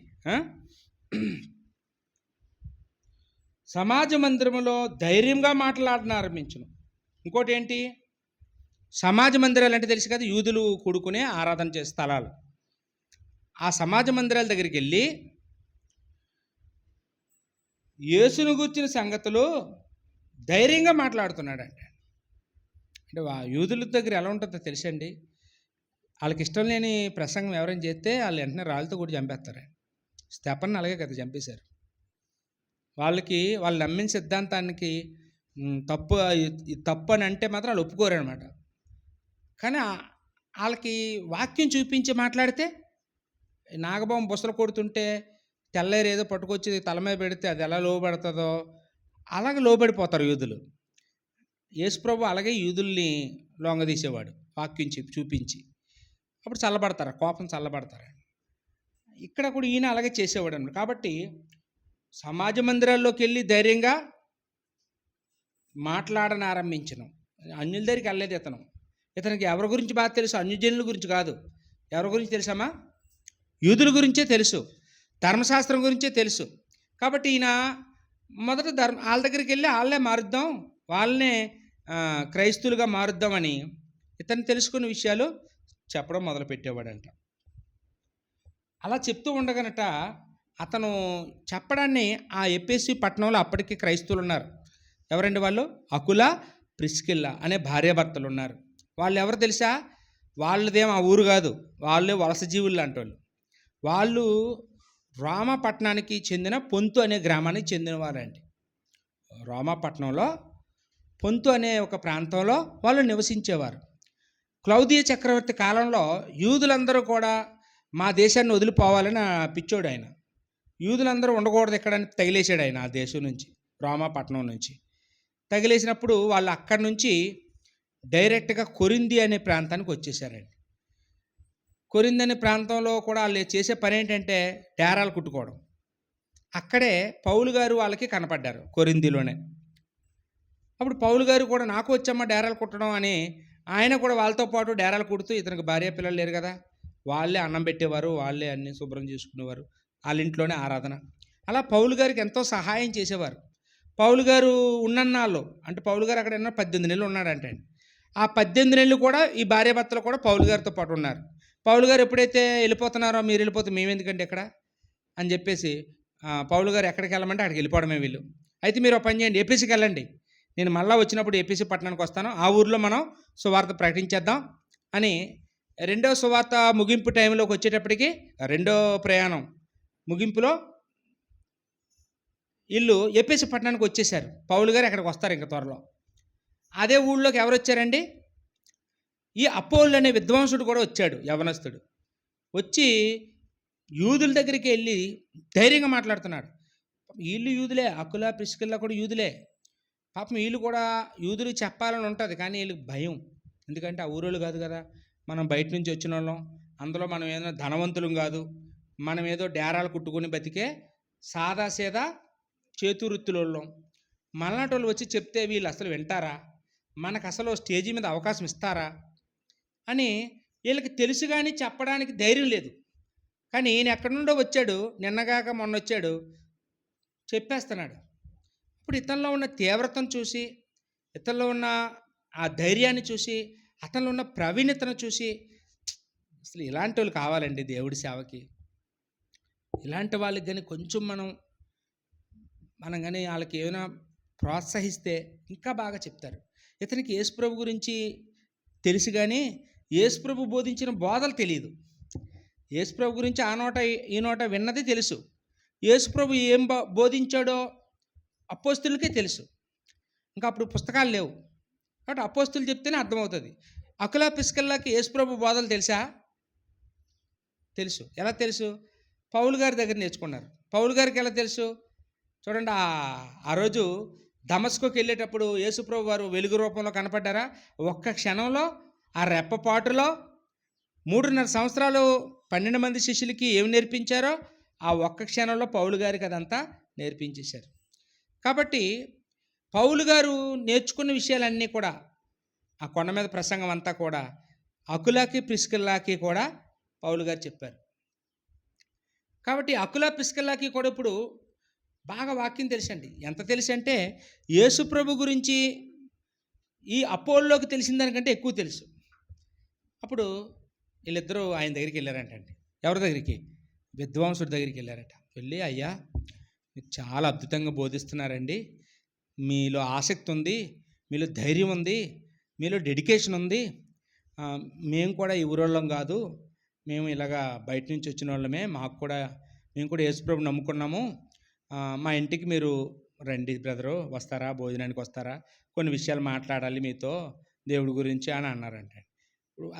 సమాజ మందిరంలో ధైర్యంగా మాట్లాడడం ఆరంభించును. ఇంకోటి ఏంటి? సమాజ మందిరాలు అంటే తెలుసు కదా, యూదులు కూడుకునే ఆరాధన చేసే స్థలాలు. ఆ సమాజ మందిరాల దగ్గరికి వెళ్ళి యేసును గురించిన సంగతులు ధైర్యంగా మాట్లాడుతున్నాడండి. అంటే యూదుల దగ్గర ఎలా ఉంటుందో తెలుసండి, వాళ్ళకి ఇష్టం లేని ప్రసంగం ఎవరైనా చేస్తే వాళ్ళు వెంటనే రాళ్ళతో కూడా చంపేస్తారు. స్తెఫనుని అలాగే కదా చంపేశారు. వాళ్ళు నమ్మిన సిద్ధాంతానికి తప్పు అని అంటే మాత్రం వాళ్ళు ఒప్పుకోరు అనమాట. కానీ వాళ్ళకి వాక్యం చూపించి మాట్లాడితే, నాగబాబు బుసలు కొడుతుంటే తెల్లేరు ఏదో పట్టుకొచ్చి తల మీద పెడితే అది ఎలా లోబడుతుందో అలాగే లోబడిపోతారు యూదులు. యేసుప్రభు అలాగే యూదుల్ని లొంగదీసేవాడు వాక్యం చూపించి. అప్పుడు చల్లబడతారు, కోపం చల్లబడతారు. ఇక్కడ కూడా ఈయన అలాగే చేసేవాడు అన్నమాట. కాబట్టి సమాజ మందిరాల్లోకి వెళ్ళి ధైర్యంగా మాట్లాడని ఆరంభించను. అన్యుల దగ్గరికి వెళ్ళలేదు ఇతనికి ఎవరి గురించి బాగా తెలుసు? అన్యజనుల గురించి కాదు. ఎవరి గురించి తెలుసమ్మా? యూదుల గురించే తెలుసు, ధర్మశాస్త్రం గురించే తెలుసు. కాబట్టి ఈయన మొదట వాళ్ళ దగ్గరికి వెళ్ళి వాళ్ళే మారుద్దాం, వాళ్ళనే క్రైస్తువులుగా మారుద్దామని ఇతను తెలుసుకున్న విషయాలు చెప్పడం మొదలుపెట్టేవాడంట. అలా చెప్తూ ఉండగనట అతను చెప్పడాన్ని ఆ ఎఫెసు పట్టణంలో అప్పటికి క్రైస్తవులు ఉన్నారు. ఎవరండి వాళ్ళు? అకుల, ప్రిస్కిల్లా అనే భార్యాభర్తలు ఉన్నారు. వాళ్ళు ఎవరు తెలుసా? వాళ్ళదేం ఆ ఊరు కాదు, వాళ్ళు వలస జీవులు లాంటి వాళ్ళు. వాళ్ళు రోమాపట్నానికి చెందిన పొంతు అనే గ్రామానికి చెందినవారండి. రోమాపట్నంలో పొంతు అనే ఒక ప్రాంతంలో వాళ్ళు నివసించేవారు. క్లౌదియ చక్రవర్తి కాలంలో యూదులందరూ కూడా మా దేశాన్ని వదిలిపోవాలని పిచ్చోడు ఆయన. యూదులందరూ ఉండకూడదు ఎక్కడని తగిలేసాడు ఆయన. ఆ దేశం నుంచి, రోమాపట్నం నుంచి తగిలేసినప్పుడు వాళ్ళు అక్కడి నుంచి డైరెక్ట్గా కొరింథీ అనే ప్రాంతానికి వచ్చేసారండి. కొరింథీ అనే ప్రాంతంలో కూడా వాళ్ళు చేసే పని ఏంటంటే డేరాలు కుట్టుకోవడం. అక్కడే పౌలు గారు వాళ్ళకి కనపడ్డారు, కొరింథీలోనే. అప్పుడు పౌలు గారు కూడా నాకు వచ్చమ్మా డేరాలు కుట్టడం అని ఆయన కూడా వాళ్ళతో పాటు డేరాలు కుడుతూ, ఇతనికి భార్య పిల్లలు లేరు కదా, వాళ్ళే అన్నం పెట్టేవారు, వాళ్ళే అన్నీ శుభ్రం చేసుకునేవారు, వాళ్ళ ఇంట్లోనే ఆరాధన. అలా పౌలు గారికి ఎంతో సహాయం చేసేవారు. పౌలు గారు ఉన్నన్నాళ్ళు, అంటే పౌలు గారు అక్కడ 18 నెలలు ఉన్నాడంటే, ఆ 18 నెలలు కూడా ఈ భార్యాభర్తలు కూడా పౌలు గారితో పాటు ఉన్నారు. పౌలు గారు ఎప్పుడైతే వెళ్ళిపోతున్నారో, మీరు వెళ్ళిపోతే మేము ఎందుకంటే ఎక్కడ అని చెప్పేసి పౌలు గారు ఎక్కడికి వెళ్ళమంటే అక్కడికి వెళ్ళిపోవడమే వీళ్ళు. అయితే మీరు ఒక పని చేయండి, ఎఫెసుకి వెళ్ళండి, నేను మళ్ళీ వచ్చినప్పుడు ఎఫెసు పట్టణానికి వస్తాను, ఆ ఊర్లో మనం సువార్త ప్రకటించేద్దాం అని రెండో సువార్త ముగింపు టైంలోకి వచ్చేటప్పటికి, రెండో ప్రయాణం ముగింపులో వీళ్ళు ఎఫెసు పట్టణానికి వచ్చేసారు. పౌలు గారు అక్కడికి వస్తారు ఇంకా త్వరలో. అదే ఊళ్ళోకి ఎవరు వచ్చారండి? ఈ అపోల్ అనే విద్వాంసుడు కూడా వచ్చాడు, యవనస్తుడు. వచ్చి యూదుల దగ్గరికి వెళ్ళి ధైర్యంగా మాట్లాడుతున్నాడు. వీళ్ళు యూదులే, అకుల ప్రిస్కిల్ల కూడా యూదులే. పాపం వీళ్ళు కూడా యూదులు చెప్పాలని ఉంటుంది, కానీ వీళ్ళకి భయం. ఎందుకంటే ఆ ఊరోళ్ళు కాదు కదా, మనం బయట నుంచి వచ్చిన వాళ్ళం. అందులో మనం ఏదైనా ధనవంతులం కాదు, మనం ఏదో డేరాలు కుట్టుకుని బతికే సాదాసీదా చేతువృత్తులోళ్ళం. మలనాటి వాళ్ళు వచ్చి చెప్తే వీళ్ళు అసలు వింటారా, మనకు అసలు స్టేజీ మీద అవకాశం ఇస్తారా అని వీళ్ళకి తెలుసు, కానీ చెప్పడానికి ధైర్యం లేదు. కానీ ఈయన ఎక్కడి నుండో వచ్చాడు, నిన్నగాక మొన్న వచ్చాడు, చెప్పేస్తున్నాడు. ఇప్పుడు ఇతనిలో ఉన్న తీవ్రతను చూసి, ఇతనిలో ఉన్న ఆ ధైర్యాన్ని చూసి, అతనిలో ఉన్న ప్రవీణతను చూసి, అసలు ఇలాంటి వాళ్ళు కావాలండి దేవుడి సేవకి. ఇలాంటి వాళ్ళకి కానీ కొంచెం మనం కానీ వాళ్ళకి ఏమైనా ప్రోత్సహిస్తే ఇంకా బాగా చెప్తారు. ఇతనికి యేసుప్రభు గురించి తెలుసు, కానీ యేసుప్రభు బోధించిన బోధలు తెలియదు. యేసుప్రభు గురించి ఆ నోట ఈ నోట విన్నది తెలుసు. యేసుప్రభు ఏం బోధించాడో అపోస్తులకే తెలుసు. ఇంకా అప్పుడు పుస్తకాలు లేవు కాబట్టి అపోస్తులు చెప్తేనే అర్థమవుతుంది. అకుల ప్రిస్కిల్లకి యేసుప్రభు బోధలు తెలుసా? తెలుసు. ఎలా తెలుసు? పౌలు గారి దగ్గర నేర్చుకున్నారు. పౌలు గారికి ఎలా తెలుసు? చూడండి, ఆ రోజు దమస్కుకి వెళ్ళేటప్పుడు యేసుప్రభు వారు వెలుగు రూపంలో కనపడ్డారా? ఒక్క క్షణంలో, ఆ రెప్పపాటులో 3.5 సంవత్సరాలు 12 మంది శిష్యులకి ఏమి నేర్పించారో ఆ ఒక్క క్షణంలో పౌలు గారికి అదంతా నేర్పించేశారు. కాబట్టి పౌలు గారు నేర్చుకున్న విషయాలన్నీ కూడా, ఆ కొండ మీద ప్రసంగం అంతా కూడా అకులకి ప్రిస్కిల్లాకి కూడా పౌలు గారు చెప్పారు. కాబట్టి అకుల ప్రిస్కిల్లాకి కూడా ఇప్పుడు బాగా వాక్యం తెలుసండి. ఎంత తెలుసు అంటే యేసుప్రభు గురించి ఈ అపోల్లోకి తెలిసిన దానికంటే ఎక్కువ తెలుసు. అప్పుడు వీళ్ళిద్దరూ ఆయన దగ్గరికి వెళ్ళారంటండి. ఎవరి దగ్గరికి? విద్వాంసుడి దగ్గరికి వెళ్ళారట. వెళ్ళి, అయ్యా మీరు చాలా అద్భుతంగా బోధిస్తున్నారండి, మీలో ఆసక్తి ఉంది, మీలో ధైర్యం ఉంది, మీలో డెడికేషన్ ఉంది. మేము కూడా ఈ ఊరోళ్ళం కాదు, మేము ఇలాగా బయట నుంచి వచ్చిన వాళ్ళమే, మేము కూడా యేసుప్రభు నమ్ముకున్నాము. మా ఇంటికి మీరు రండి బ్రదరు, వస్తారా, భోజనానికి వస్తారా, కొన్ని విషయాలు మాట్లాడాలి మీతో దేవుడి గురించి అని అన్నారంట.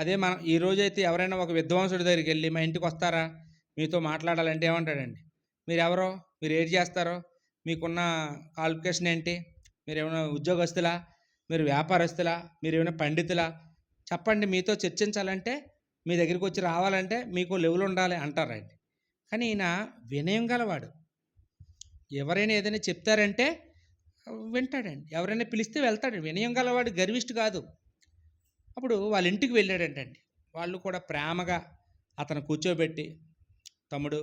అదే మనం ఈరోజైతే ఎవరైనా ఒక విద్వాంసుడి దగ్గరికి వెళ్ళి మా ఇంటికి వస్తారా, మీతో మాట్లాడాలంటే ఏమంటాడండి? మీరు ఎవరో, మీరు ఏం చేస్తారో, మీకున్న క్వాలిఫికేషన్ ఏంటి, మీరు ఏమైనా ఉద్యోగస్తులా, మీరు వ్యాపారస్తులా, మీరు ఏమైనా పండితులా, చెప్పండి, మీతో చర్చించాలంటే, మీ దగ్గరికి వచ్చి రావాలంటే మీకు లెవెల్ ఉండాలి అంటారండి. కానీ ఈయన వినయం గలవాడు. ఎవరైనా ఏదైనా చెప్తారంటే వింటాడండి, ఎవరైనా పిలిస్తే వెళ్తాడు. వినయం గలవాడు, గర్విష్ఠు కాదు. అప్పుడు వాళ్ళ ఇంటికి వెళ్ళాడంటండి. వాళ్ళు కూడా ప్రేమగా అతను కూర్చోబెట్టి, తమ్ముడు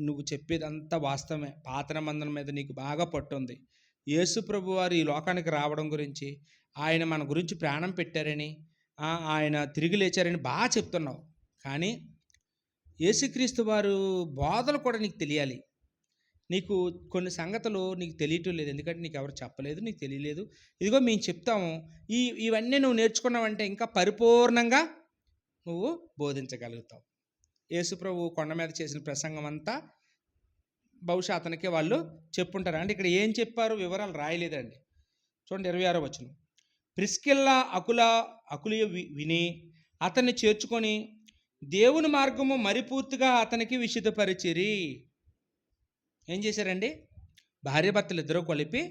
నువ్వు చెప్పేదంతా వాస్తవమే, పాత నిబంధన మీద నీకు బాగా పట్టుంది, యేసు ప్రభు వారు ఈ లోకానికి రావడం గురించి, ఆయన మన గురించి ప్రాణం పెట్టారని, ఆయన తిరిగి లేచారని బాగా చెప్తున్నావు. కానీ యేసుక్రీస్తు వారు బోధలు కూడా నీకు తెలియాలి. నీకు కొన్ని సంగతులు నీకు తెలియటం లేదు, ఎందుకంటే నీకు ఎవరు చెప్పలేదు, నీకు తెలియలేదు. ఇదిగో మేము చెప్తాము, ఇవన్నీ నువ్వు నేర్చుకున్నావంటే ఇంకా పరిపూర్ణంగా నువ్వు బోధించగలుగుతావు. యేసుప్రభు కొండ మీద చేసిన ప్రసంగం అంతా బహుశా అతనికి వాళ్ళు చెప్పుంటారు. అంటే ఇక్కడ ఏం చెప్పారు వివరాలు రాయలేదండి. చూడండి 26వ వచనం. ప్రిస్కిల్ల అకులియ విని అతన్ని చేర్చుకొని దేవుని మార్గము మరిపూర్తిగా అతనికి విశుద్ధపరిచిరి. ఏం చేశారండి? భార్యాభర్తలు ఇద్దరూ కలిపి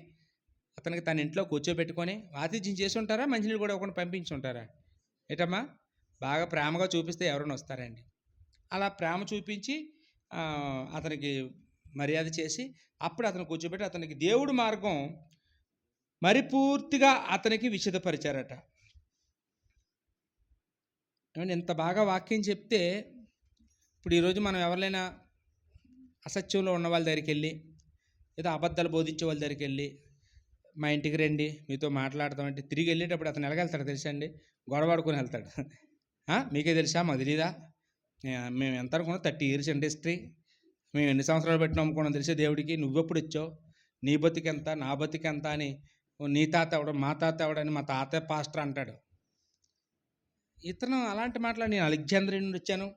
అతనికి తన ఇంట్లో కూర్చోబెట్టుకొని ఆతిథ్యం చేసి ఉంటారా, మంచినీళ్ళు కూడా ఒకరిని పంపించి ఉంటారా? ఏటమ్మా, బాగా ప్రేమగా చూపిస్తే ఎవరైనా వస్తారండి. అలా ప్రేమ చూపించి అతనికి మర్యాద చేసి అప్పుడు అతను కూర్చోబెట్టి అతనికి దేవుడి మార్గం మరిపూర్తిగా అతనికి విశదపరిచారట. ఏమంటే ఇంత బాగా వాక్యం చెప్తే ఇప్పుడు ఈరోజు మనం ఎవరైనా అసత్యంలో ఉన్న వాళ్ళ దగ్గరికి వెళ్ళి, ఏదో అబద్ధాలు బోధించే వాళ్ళ దగ్గరికి వెళ్ళి, మా ఇంటికి రండి మీతో మాట్లాడతామంటే తిరిగి వెళ్ళేటప్పుడు అతను ఎలాగెళ్తాడు తెలుసా అండి? గొడవాడుకొని వెళ్తాడు. మీకే తెలుసా, మాకు తెలీదా, మేము ఎంత అనుకున్నాం 30 years ఇండస్ట్రీ, మేము ఎన్ని సంవత్సరాలు పెట్టినా అమ్ముకున్నాం తెలిసే దేవుడికి, నువ్వెప్పుడు ఇచ్చావు, నీ బతికెంత నా బతికెంత అని, నీ తాత ఎవడ మా తాత ఎవడని మా తాత పాస్టర్ అంటాడు. ఇతను అలాంటి మాటలు, నేను అలెగ్జాంద్రియా నుండి వచ్చాను,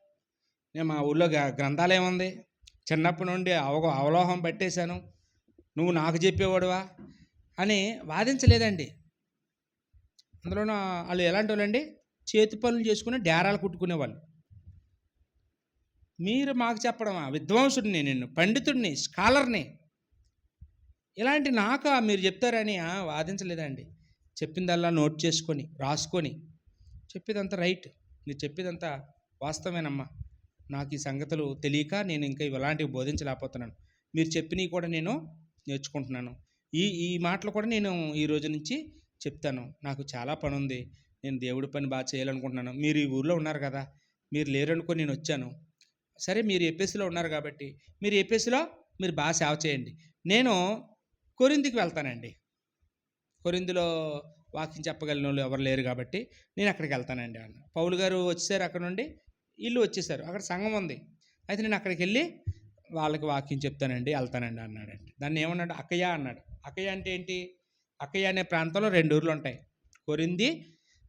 నేను మా ఊళ్ళో గ్రంథాలయం ఉంది, చిన్నప్పటి నుండి అవలోహం పట్టేశాను, నువ్వు నాకు చెప్పేవాడువా అని వాదించలేదండి. అందులోనూ వాళ్ళు ఎలాంటి వాళ్ళండి? చేతి పనులు చేసుకుని డేరాలు కుట్టుకునేవాళ్ళు. మీరు మాకు చెప్పడమా? విద్వాంసుడిని, నేను పండితుడిని, స్కాలర్ని, ఇలాంటి నాకా మీరు చెప్తారని వాదించలేదండి. చెప్పిందల్లా నోట్ చేసుకొని రాసుకొని, చెప్పేదంతా రైట్, మీరు చెప్పేదంతా వాస్తవేనమ్మా, నాకు ఈ సంగతులు తెలియక నేను ఇంకా ఇలాంటివి బోధించలేకపోతున్నాను, మీరు చెప్పినవి కూడా నేను నేర్చుకుంటున్నాను, ఈ ఈ మాటలు కూడా నేను ఈ రోజు నుంచి చెప్తాను, నాకు చాలా పని ఉంది, నేను దేవుడి పని బాగా చేయాలనుకుంటున్నాను, మీరు ఈ ఊర్లో ఉన్నారు కదా, మీరు లేరనుకొని నేను వచ్చాను, సరే మీరు ఏపీఎస్లో ఉన్నారు కాబట్టి మీరు ఏపీఎస్లో మీరు బాగా సేవ చేయండి, నేను కొరింథీకి వెళ్తానండి, కొరింథీలో వాక్యం చెప్పగలిగిన వాళ్ళు ఎవరు లేరు కాబట్టి నేను అక్కడికి వెళ్తానండి అన్న. పౌలు గారు వచ్చేసారు, అక్కడ నుండి ఇల్లు వచ్చేసారు, అక్కడ సంఘం ఉంది, అయితే నేను అక్కడికి వెళ్ళి వాళ్ళకి వాక్యం చెప్తానండి, వెళ్తానండి అన్నాడండి. దాన్ని ఏమన్నాడు? అక్కయ్య అన్నాడు. అక్కయ్య అంటే ఏంటి? అక్కయ్య అనే ప్రాంతంలో 2 ఊర్లు ఉంటాయి, కొరింథీ,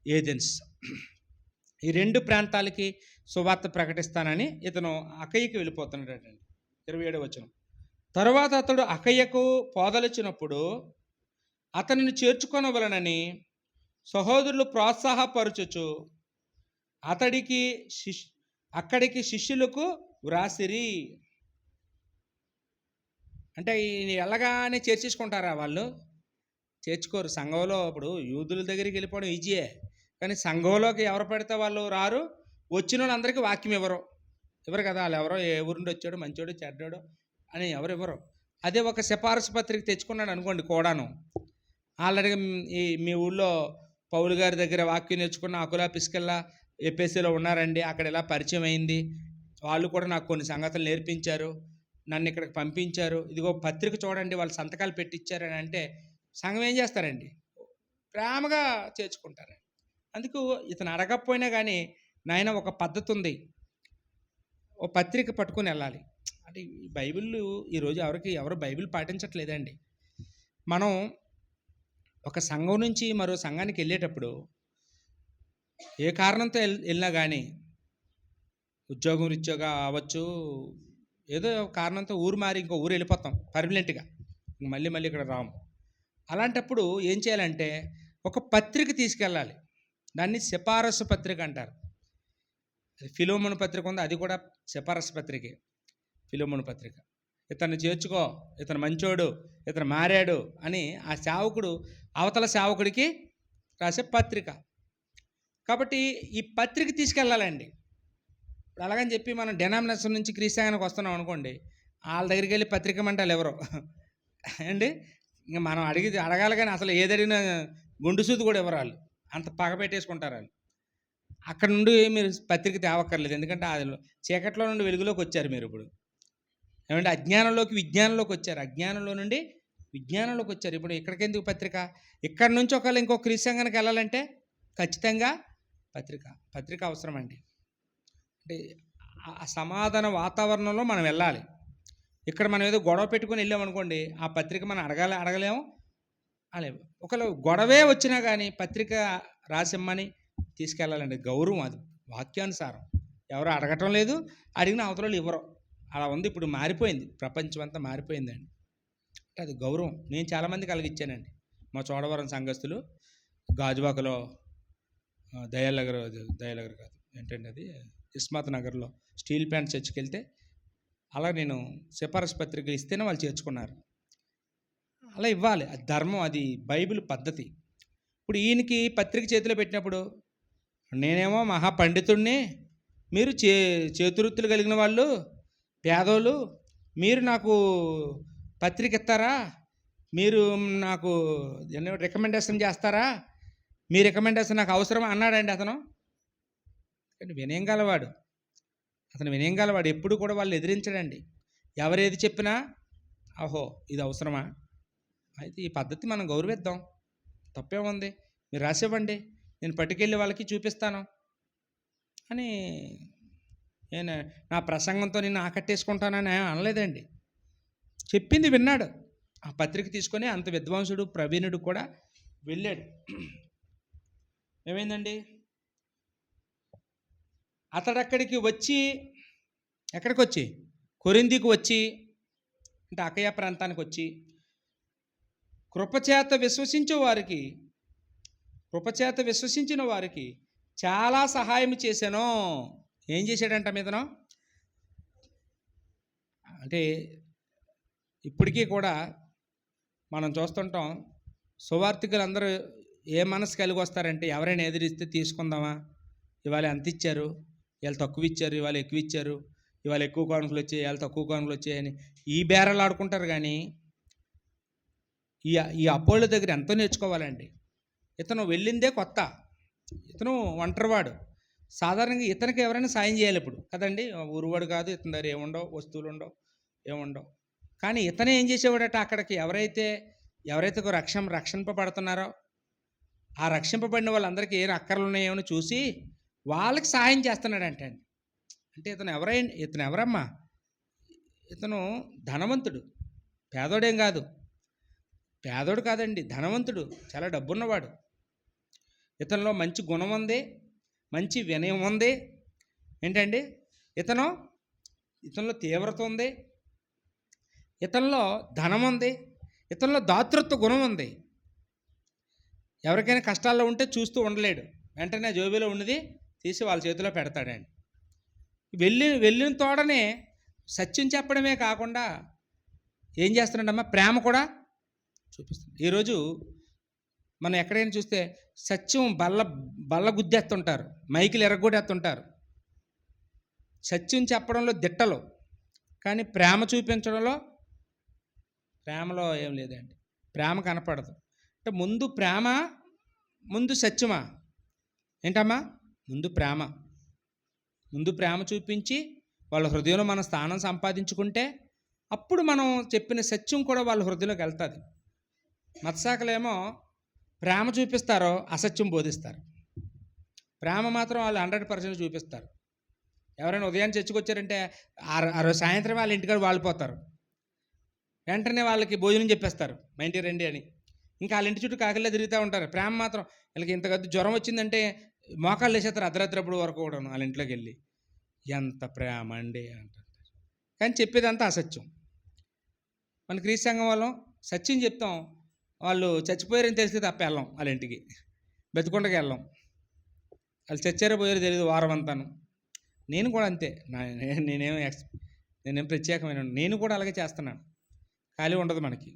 ఏథెన్స్. ఈ 2 ప్రాంతాలకి సువార్త ప్రకటిస్తానని ఇతను అక్కయ్యకి వెళ్ళిపోతున్నాడండి. 27వ వచనం. తరువాత అతడు అక్కయ్యకు పోదలిచ్చినప్పుడు అతనిని చేర్చుకొనవలనని సహోదరులు ప్రోత్సాహపరచుచు అక్కడికి శిష్యులకు వ్రాసిరి. అంటే వెళ్ళగానే చేర్చేసుకుంటారా వాళ్ళు? చేర్చుకోరు. సంఘంలో ఇప్పుడు యూదుల దగ్గరికి వెళ్ళిపోవడం ఈజీయే, కానీ సంఘంలోకి ఎవరు పడితే వాళ్ళు రారు, వచ్చిన వాళ్ళందరికీ వాక్యం ఎవరు కదా, వాళ్ళు ఎవరో ఏ ఊరి నుండి వచ్చాడు, మంచోడు చెడ్డాడు అని ఎవరు. అదే ఒక సిఫారసు పత్రిక తెచ్చుకున్నాడు అనుకోండి, కూడాను ఆల్రెడీ మీ ఊళ్ళో పౌలు గారి దగ్గర వాక్యం నేర్చుకున్న అకులా పిస్కెల్లా ఏపీఎస్సీలో ఉన్నారండి, అక్కడ ఇలా పరిచయం అయింది, వాళ్ళు కూడా నాకు కొన్ని సంగతులు నేర్పించారు, నన్ను ఇక్కడికి పంపించారు, ఇదిగో పత్రిక చూడండి, వాళ్ళు సంతకాలు పెట్టించారని అంటే సంఘం ఏం చేస్తారండి? ప్రేమగా చేర్చుకుంటారండి. అందుకు ఇతను అడగకపోయినా కానీ, నాయన ఒక పద్ధతి ఉంది, ఓ పత్రిక పట్టుకొని వెళ్ళాలి అంటే. ఈ బైబిల్ ఈరోజు ఎవరు బైబిల్ పాటించట్లేదండి. మనం ఒక సంఘం నుంచి మరో సంఘానికి వెళ్ళేటప్పుడు ఏ కారణంతో వెళ్ళినా కానీ, ఉద్యోగం రీత్యాగా అవ్వచ్చు, ఏదో కారణంతో ఊరు మారి ఇంకో ఊరు వెళ్ళిపోతాం పర్మనెంట్గా, మళ్ళీ ఇక్కడ రాము. అలాంటప్పుడు ఏం చేయాలంటే ఒక పత్రిక తీసుకెళ్ళాలి, దాన్ని సిఫారసు పత్రిక అంటారు. ఫిలోమోను పత్రిక ఉంది, అది కూడా సిఫారసు పత్రికే. ఫిలోమోను పత్రిక, ఇతన్ని చేర్చుకో, ఇతను మంచోడు, ఇతను మారాడు అని ఆ సేవకుడు అవతల సేవకుడికి రాసే పత్రిక. కాబట్టి ఈ పత్రిక తీసుకెళ్ళాలండి. ఇప్పుడు అలాగని చెప్పి మనం డెనామినేషన్ నుంచి క్రీస్తానికి వస్తున్నాం అనుకోండి, వాళ్ళ దగ్గరికి వెళ్ళి పత్రిక మంటాలు ఎవరో అండి, ఇంకా మనం అడగాలి కానీ అసలు ఏదడిగినా గుండు సూది కూడా ఎవరు, వాళ్ళు అంత పగ పెట్టేసుకుంటారు వాళ్ళు. అక్కడ నుండి మీరు పత్రిక తేవక్కర్లేదు, ఎందుకంటే చీకట్లో నుండి వెలుగులోకి వచ్చారు మీరు. ఇప్పుడు ఏమంటే అజ్ఞానంలోకి విజ్ఞానంలోకి వచ్చారు, అజ్ఞానంలో నుండి విజ్ఞానంలోకి వచ్చారు. ఇప్పుడు ఇక్కడికెందుకు పత్రిక? ఇక్కడ నుంచి ఒకవేళ ఇంకో క్రీస్తాంగానికి వెళ్ళాలంటే ఖచ్చితంగా పత్రిక అవసరం అండి. అంటే ఆ సమాధాన వాతావరణంలో మనం వెళ్ళాలి. ఇక్కడ మనం ఏదో గొడవ పెట్టుకుని వెళ్ళామనుకోండి, ఆ పత్రిక మనం అడగలేము. ఒకవేళ గొడవే వచ్చినా కానీ పత్రిక రాసిమ్మని తీసుకెళ్ళాలండి. గౌరవం, అది వాక్యానుసారం. ఎవరు అడగటం లేదు, అడిగిన అవతల ఇవ్వరు, అలా ఉంది. ఇప్పుడు మారిపోయింది, ప్రపంచం అంతా మారిపోయిందండి. అంటే అది గౌరవం. నేను చాలామందికి కలిగిచ్చానండి. మా చోడవరం సంఘస్థులు గాజువాకలో దయానగర్ కాదు ఏంటండి అది, ఇస్మాత్ నగర్లో స్టీల్ ప్లాంట్ చర్చికి వెళ్తే అలా నేను సిఫారసు పత్రిక ఇస్తేనే వాళ్ళు చేర్చుకున్నారు. అలా ఇవ్వాలి, అది ధర్మం, అది బైబిల్ పద్ధతి. ఇప్పుడు ఈయనకి పత్రిక చేతిలో పెట్టినప్పుడు, నేనేమో మహాపండితుడిని, మీరు చేతువృత్తులు కలిగిన వాళ్ళు, పేదోళ్ళు, మీరు నాకు పత్రిక ఇస్తారా, మీరు నాకు రికమెండేషన్ చేస్తారా, మీ రికమెండేషన్ నాకు అవసరం అన్నాడండి అతను. కానీ వినయం గలవాడు, ఎప్పుడు కూడా వాళ్ళు ఎదిరించడండి. ఎవరేది చెప్పినా ఆహో ఇది అవసరమా, అయితే ఈ పద్ధతి మనం గౌరవిద్దాం, తప్పేముంది, మీరు రాసివ్వండి, నేను పట్టుకెళ్ళి వాళ్ళకి చూపిస్తాను అని. నేను నా ప్రసంగంతో నిన్ను ఆకట్టేసుకుంటానని అనలేదండి. చెప్పింది విన్నాడు, ఆ పత్రిక తీసుకొని అంత విద్వాంసుడు ప్రవీణుడు కూడా వెళ్ళాడు. ఏమైందండి, అతడు ఎక్కడికి వచ్చి కొరింథీకి వచ్చి, అంటే అకయ ప్రాంతానికి వచ్చి కృపచేత విశ్వసించిన వారికి చాలా సహాయం చేశాను. ఏం చేశాడంట మీదను? అంటే ఇప్పటికీ కూడా మనం చూస్తుంటాం, సువార్థికులు అందరూ ఏ మనసు కలిగి వస్తారంటే, ఎవరైనా ఎదిరిస్తే తీసుకుందామా, ఇవాళ ఎంత ఇచ్చారు, ఇవాళ తక్కువ ఇచ్చారు, ఇవాళ ఎక్కువ ఇచ్చారు, ఇవాళ ఎక్కువ కానుకలు వచ్చాయి, ఇవాళ తక్కువ కానుకలు వచ్చాయని ఈ బేరాలు ఆడుకుంటారు. కానీ ఈ ఈ అపోళ్ళ దగ్గర ఎంతో నేర్చుకోవాలండి. ఇతను వెళ్ళిందే కొత్త, ఇతను ఒంటరివాడు. సాధారణంగా ఇతనికి ఎవరైనా సాయం చేయాలి ఇప్పుడు కదండి, ఊరువాడు కాదు, ఇతని దగ్గర ఏముండవు, వస్తువులు ఉండవు, ఏముండవు. కానీ ఇతనే ఏం చేసేవాడట, అక్కడికి ఎవరైతే రక్షింపబడుతున్నారో ఆ రక్షింపబడిన వాళ్ళందరికీ ఏ అక్కర్లు ఉన్నాయేమో చూసి వాళ్ళకి సహాయం చేస్తున్నాడంటే అండి. అంటే ఇతను ఎవరమ్మా, ఇతను ధనవంతుడు, పేదోడేం కాదు, పేదోడు కాదండి, ధనవంతుడు, చాలా డబ్బున్నవాడు. ఇతనిలో మంచి గుణం ఉంది, మంచి వినయం ఉంది. ఏంటండి, ఇతనిలో తీవ్రత ఉంది, ఇతనిలో ధనం ఉంది, ఇతనిలో దాతృత్వ గుణం ఉంది. ఎవరికైనా కష్టాల్లో ఉంటే చూస్తూ ఉండలేడు, వెంటనే జోబీలో ఉన్నది తీసి వాళ్ళ చేతిలో పెడతాడండి. వెళ్ళిన తోడనే సత్యం చెప్పడమే కాకుండా ఏం చేస్తున్నాడమ్మా, ప్రేమ కూడా చూపిస్తుంది. ఈరోజు మనం ఎక్కడైనా చూస్తే సత్యం బల్ల గుద్దేస్తుంటారు, మైకులు ఎరగొడేస్తుంటారు. సత్యం చెప్పడంలో దిట్టలు, కానీ ప్రేమ చూపించడంలో ప్రేమలో ఏం లేదండి, ప్రేమ కనపడదు. అంటే ముందు ప్రేమ, ముందు సత్యమా ఏంటమ్మా, ముందు ప్రేమ చూపించి వాళ్ళ హృదయంలో మన స్థానం సంపాదించుకుంటే అప్పుడు మనం చెప్పిన సత్యం కూడా వాళ్ళ హృదయంలోకి వెళ్తుంది. మత్సాకులేమో ప్రేమ చూపిస్తారో అసత్యం బోధిస్తారు, ప్రేమ మాత్రం వాళ్ళు 100% చూపిస్తారు. ఎవరైనా ఉదయం చర్చకొచ్చారంటే సాయంత్రం వాళ్ళ ఇంటికాడ వాలిపోతారు, వెంటనే వాళ్ళకి భోజనం చెప్పేస్తారు, మా ఇంటికి రండి అని. ఇంకా వాళ్ళ ఇంటి చుట్టూ కాకిలా తిరుగుతూ ఉంటారు. ప్రేమ మాత్రం వీళ్ళకి ఇంత జ్వరం వచ్చిందంటే మోకాళ్ళు వేసేస్తారు అర్ధరాత్రి వరకు కూడా వాళ్ళ ఇంట్లోకి వెళ్ళి. ఎంత ప్రేమ అండి అంటారు, కానీ చెప్పేదంతా అసత్యం. మన క్రీస్తు సంఘం వాళ్ళం సత్యం చెప్తాం, వాళ్ళు చచ్చిపోయారని తెలిస్తే తప్ప వెళ్ళాం వాళ్ళ ఇంటికి, బతికొండకి వెళ్ళాం. వాళ్ళు చచ్చారో పోయారో తెలియదు వారం అంతాను. నేను కూడా అంతే, నేనేం ప్రత్యేకమైన, నేను కూడా అలాగే చేస్తున్నాను, ఖాళీ ఉండదు మనకి.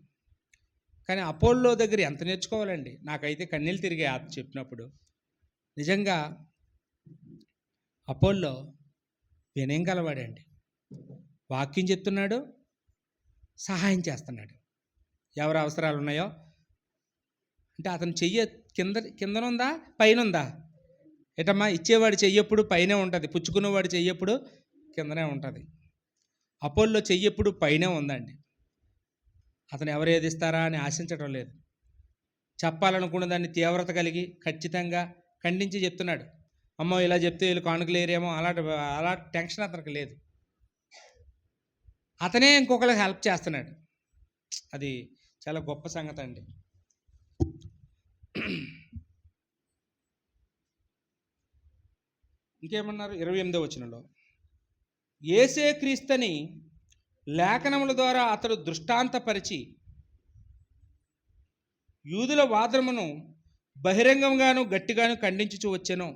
కానీ అపోల్లో దగ్గర ఎంత నేర్చుకోవాలండి. నాకైతే కన్నీళ్ళు తిరిగే చెప్పినప్పుడు. నిజంగా అపోల్లో వినయం గలవాడండి, వాక్యం చెప్తున్నాడు, సహాయం చేస్తున్నాడు. ఎవరు అవసరాలు ఉన్నాయో అంటే అతను చెయ్యి కిందనుందా పైనుందా, ఏటమ్మా, ఇచ్చేవాడు చెయ్యప్పుడు పైనే ఉంటుంది, పుచ్చుకునేవాడు చెయ్యప్పుడు కిందనే ఉంటుంది. అపోల్లో చెయ్యప్పుడు పైనే ఉందండి. అతను ఎవరు ఏది ఇస్తారా అని ఆశించడం లేదు, చెప్పాలనుకున్న దాన్ని తీవ్రత కలిగి ఖచ్చితంగా ఖండించి చెప్తున్నాడు. అమ్మో ఇలా చెప్తే వీళ్ళు కానుకలు ఏరేమో అలా టెన్షన్ అతనికి లేదు. అతనే ఇంకొకరికి హెల్ప్ చేస్తున్నాడు. అది చాలా గొప్ప సంగతి అండి. ఇంకేమన్నారు 28వ వచనంలో, యేసే క్రీస్తుని లేఖనముల ద్వారా అతడు దృష్టాంతపరిచి యూదుల వాదమును బహిరంగంగాను గట్టిగాను ఖండించుచూ వచ్చెను.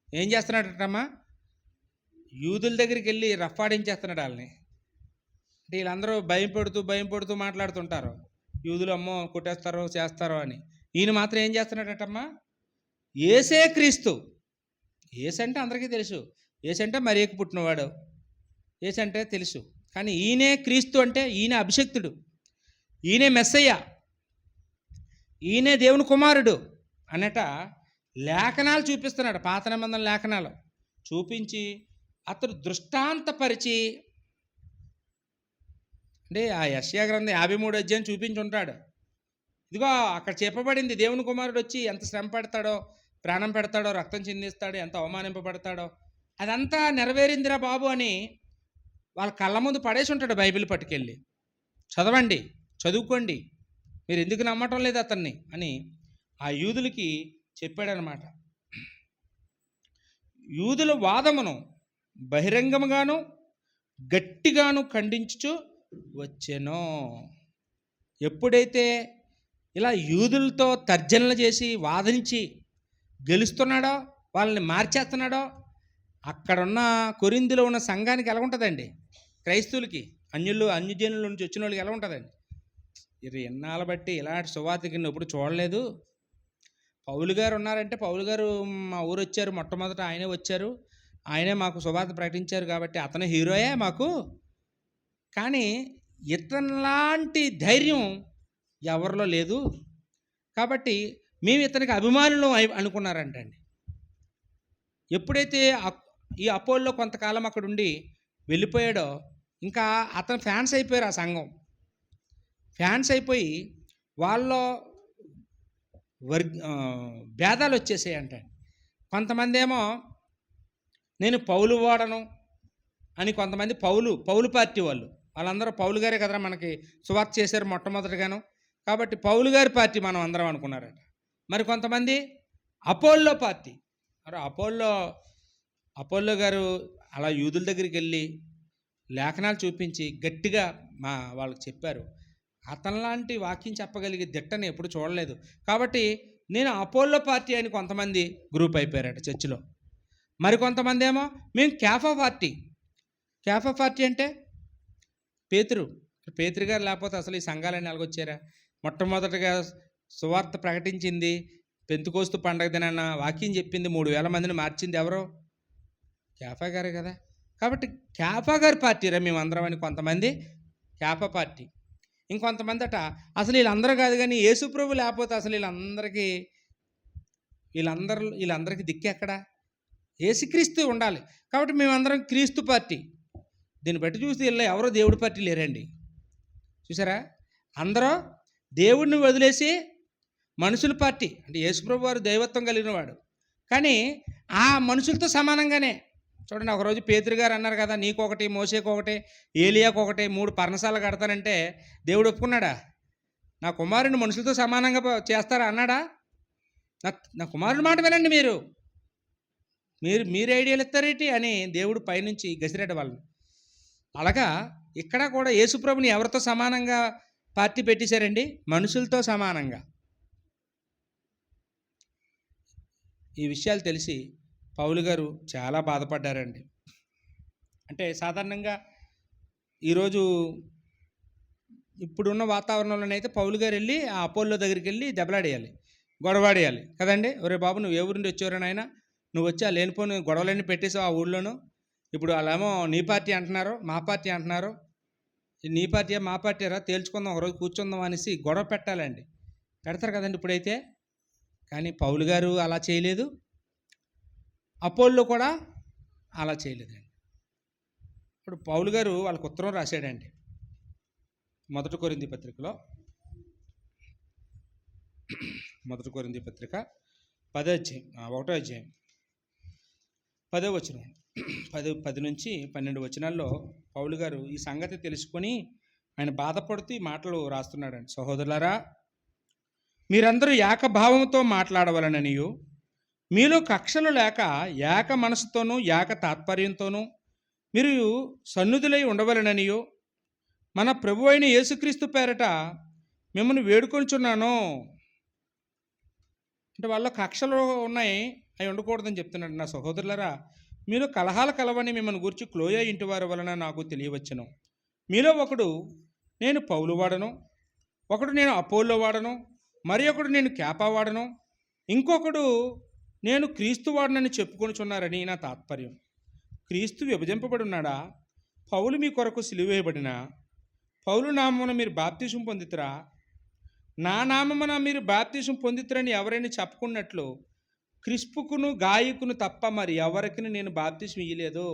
ఏం చేస్తున్నాడటమ్మా, యూదుల దగ్గరికి వెళ్ళి రఫాడించేస్తున్నాడు వాళ్ళని. అంటే వీళ్ళందరూ భయం పడుతూ మాట్లాడుతుంటారు, యూదులు అమ్మో కొట్టేస్తారో చేస్తారో అని. ఈయన మాత్రం ఏం చేస్తున్నాడటమ్మా, యేసే క్రీస్తు. యేసంటే అందరికీ తెలుసు, యేసంటే మరీకు పుట్టినవాడు, యేసంటే తెలుసు. కానీ ఈయనే క్రీస్తు అంటే ఈయన అభిషక్తుడు, ఈయనే మెస్సయ్య, ఈయనే దేవుని కుమారుడు అన్నట లేఖనాలు చూపిస్తున్నాడు. పాత నిబంధన లేఖనాలు చూపించి అతడు దృష్టాంతపరిచి, అంటే ఆ యెషయా గ్రంథం 53వ అధ్యాయం చూపించి ఉంటాడు. ఇదిగో అక్కడ చెప్పబడింది, దేవుని కుమారుడు వచ్చి ఎంత శ్రమ పెడతాడో, ప్రాణం పెడతాడో, రక్తం చిందిస్తాడో, ఎంత అవమానింపబడతాడో, అదంతా నెరవేరిందిరా బాబు అని వాళ్ళ కళ్ళ ముందు పడేసి ఉంటాడు. బైబిల్ పట్టుకెళ్ళి చదవండి, చదువుకోండి, మీరు ఎందుకు నమ్మటం లేదు అతన్ని అని ఆ యూదులకి చెప్పాడనమాట. యూదుల వాదమును బహిరంగముగాను గట్టిగాను ఖండించుచు వచ్చెను. ఎప్పుడైతే ఇలా యూదులతో తర్జనలు చేసి వాదించి గెలుస్తున్నాడో, వాళ్ళని మార్చేస్తున్నాడో, అక్కడున్న కొరింథీలో ఉన్న సంఘానికి ఎలా ఉంటుందండి, క్రైస్తవులకి అన్యజనుల నుంచి వచ్చిన వాళ్ళకి ఎలా ఉంటుందండి? ఎన్నాళ్ళ బట్టి ఇలాంటి సువార్తకి ఎప్పుడు చూడలేదు. పౌలు గారు ఉన్నారంటే, పౌలు గారు మా ఊరు వచ్చారు, మొట్టమొదట ఆయనే వచ్చారు, ఆయనే మాకు సువార్త ప్రకటించారు కాబట్టి అతనే హీరోయే మాకు. కానీ ఇతనిలాంటి ధైర్యం ఎవరిలో లేదు కాబట్టి మేము ఇతనికి అభిమానులు అనుకున్నారంటండి. ఎప్పుడైతే ఈ అపోల్లో కొంతకాలం అక్కడ ఉండి వెళ్ళిపోయాడో ఇంకా అతను ఫ్యాన్స్ అయిపోయారు. ఆ సంఘం ఫ్యాన్స్ అయిపోయి వాళ్ళలో భేదాలు వచ్చేసాయి అంట. కొంతమంది ఏమో నేను పౌలు వాడను అని, కొంతమంది పౌలు పార్టీ వాళ్ళందరూ పౌలు గారే కదా మనకి సువార్త చేశారు మొట్టమొదటిగాను, కాబట్టి పౌలు గారి పార్టీ మనం అందరం అనుకున్నారట. మరి కొంతమంది అపోల్లో పార్టీ. మరి అపోల్లో గారు అలా యూదుల దగ్గరికి వెళ్ళి లేఖనాలు చూపించి గట్టిగా వాళ్ళకి చెప్పారు. అతనిలాంటి వాక్యం చెప్పగలిగే దిట్టని ఎప్పుడు చూడలేదు. కాబట్టి నేను అపోల్లో పార్టీ అని కొంతమంది గ్రూప్ అయిపోయారట చర్చిలో. మరి కొంతమంది ఏమో మేము కేఫా పార్టీ అంటే పేతురు గారు లేకపోతే అసలు ఈ సంఘాలన్నీ ఎలాగొచ్చారా? మొట్టమొదటిగా సువార్త ప్రకటించింది, పెంతెకోస్తు పండగ దినాన వాక్యం చెప్పింది, 3000 మందిని మార్చింది ఎవరో? కేఫా గారే కదా. కాబట్టి కేఫా గారి పార్టీరా మేమందరం అని కొంతమంది కేఫా పార్టీ. ఇంకొంతమంది అట అసలు వీళ్ళందరూ కాదు కానీ యేసుప్రభు లేకపోతే అసలు వీళ్ళందరికీ దిక్కెక్కడా? యేసుక్రీస్తు ఉండాలి కాబట్టి మేమందరం క్రీస్తు పార్టీ. దీన్ని బట్టి చూస్తే వీళ్ళ ఎవరో దేవుడి పార్టీ లేరండి. చూసారా? అందరూ దేవుడిని వదిలేసి మనుషుల పార్టీ. అంటే యేసుప్రభు వారు దైవత్వం కలిగిన వాడు, కానీ ఆ మనుషులతో సమానంగానే. చూడండి, ఒకరోజు పేతురు గారు అన్నారు కదా, నీకొకటి, మోసేకొకటి, ఏలియాకొకటి 3 పర్ణశాలలు కడతానంటే దేవుడు ఒప్పుకున్నాడా? నా కుమారుని మనుషులతో సమానంగా చేస్తారా అన్నాడా? నా కుమారుని మాట వినండి, మీరు ఐడియాలు ఇస్తారేంటి అని దేవుడు పైనుంచి గసిరెడ్డ వాళ్ళని. అలాగా ఇక్కడ కూడా యేసుప్రభుని ఎవరితో సమానంగా పార్టీ పెట్టేశారండి? మనుషులతో సమానంగా. ఈ విషయాలు తెలిసి పౌలు గారు చాలా బాధపడ్డారండి. అంటే సాధారణంగా ఈరోజు ఇప్పుడున్న వాతావరణంలోనైతే పౌలు గారు వెళ్ళి ఆ అపోల్లో దగ్గరికి వెళ్ళి దెబ్బలాడేయాలి, గొడవాడేయాలి కదండి. ఒరే బాబు, నువ్వు ఏ ఊరి నుండి వచ్చేవారు నాయన, నువ్వు వచ్చి ఆ లేనిపోని గొడవలన్నీ పెట్టేసావు ఆ ఊళ్ళోను. ఇప్పుడు వాళ్ళేమో నీ పార్టీ అంటున్నారు, మా పార్టీ అంటున్నారు. నీ పార్టీయా మా పార్టీరా తేల్చుకుందాం, ఒకరోజు కూర్చుందాం అనేసి గొడవ పెట్టాలండి. పెడతారు కదండి ఇప్పుడైతే. కానీ పౌలు గారు అలా చేయలేదు, అపోల్లో కూడా అలా చేయలేదండి. ఇప్పుడు పౌలు గారు వాళ్ళకు ఉత్తరం రాశాడండి. 1 కొరింథీ పత్రికలో 1 కొరింథీ పత్రిక 10వ అధ్యాయం 10వ వచనం 10 నుంచి 12 వచనాల్లో పౌలు గారు ఈ సంగతి తెలుసుకొని ఆయన బాధపడుతూ ఈ మాటలు రాస్తున్నాడండి. సహోదరులారా, మీరందరూ ఏకభావంతో మాట్లాడవలననియు, మీలో కక్షలు లేక ఏక మనసుతోనూ ఏక తాత్పర్యంతోనూ మీరు సన్నుధులై ఉండవలననియో మన ప్రభు అయిన యేసుక్రీస్తు పేరట మిమ్మల్ని వేడుకొనిచున్నాను. అంటే వాళ్ళ కక్షలు ఉన్నాయి, అవి ఉండకూడదని చెప్తున్నాడు. నా సహోదరులారా, మీరు కలహాలు కలవని మిమ్మల్ని గురించి క్లోయ ఇంటి వారి వలన నాకు తెలియవచ్చును. మీలో ఒకడు నేను పౌలు వాడను, ఒకడు నేను అపోల్లో వాడను, మరి ఒకడు నేను కేఫా వాడను, ఇంకొకడు నేను క్రీస్తు వాడనని చెప్పుకొనిచున్నారని నా తాత్పర్యం. క్రీస్తు విభజింపబడి ఉన్నాడా? పౌలు మీ కొరకు సిలువేయబడిన పౌలు నామమున మీరు బాప్తిసం పొందితురా? నా నామమున మీరు బాప్తిసం పొందితురని ఎవరైనా చెప్పుకున్నట్లు క్రిస్పుకును గాయకును తప్ప మరి ఎవరికి నేను బాప్తిసం ఇయ్యలేదు.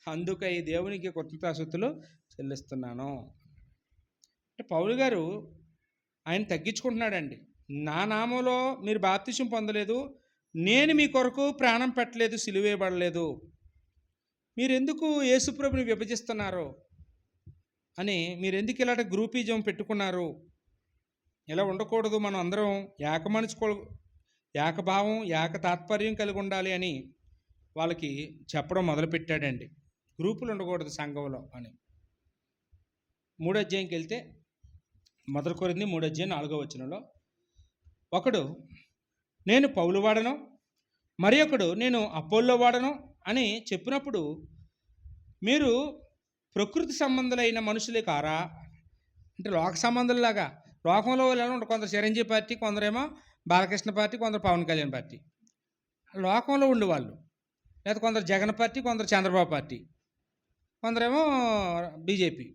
అందుకై దేవునికి కృతజ్ఞతాస్తుతులు చెల్లిస్తున్నాను. అంటే పౌలు గారు ఆయన తగ్గించుకుంటున్నాడండి. నా నామంలో మీరు బాప్తిసం పొందలేదు, నేను మీ కొరకు ప్రాణం పెట్టలేదు, సిలువేయబడలేదు, మీరెందుకు యేసుప్రభుని విభజిస్తున్నారు అని, మీరెందుకు ఇలాంటి గ్రూపిజం పెట్టుకున్నారు? ఇలా ఉండకూడదు, మనం అందరం ఏకభావం ఏక తాత్పర్యం కలిగి ఉండాలి అని వాళ్ళకి చెప్పడం మొదలుపెట్టాడండి. గ్రూపులు ఉండకూడదు సంఘంలో అని. 3వ అధ్యాయంకి వెళ్తే 1 కొరింథీ 3వ అధ్యాయం 4వ వచనంలో ఒకడు నేను పౌలు వాడను, మరి ఒకడు నేను అపోల్లో వాడను అని చెప్పినప్పుడు మీరు ప్రకృతి సంబంధులైన మనుషులే కారా అంటే లోక సంబంధుల్లాగా. లోకంలో వాళ్ళు ఎలా ఉంటారు, కొందరు చిరంజీవి పార్టీ, కొందరేమో బాలకృష్ణ పార్టీ, కొందరు పవన్ కళ్యాణ్ పార్టీ, లోకంలో ఉండేవాళ్ళు. లేదా కొందరు జగన్ పార్టీ, కొందరు చంద్రబాబు పార్టీ, కొందరేమో బీజేపీ.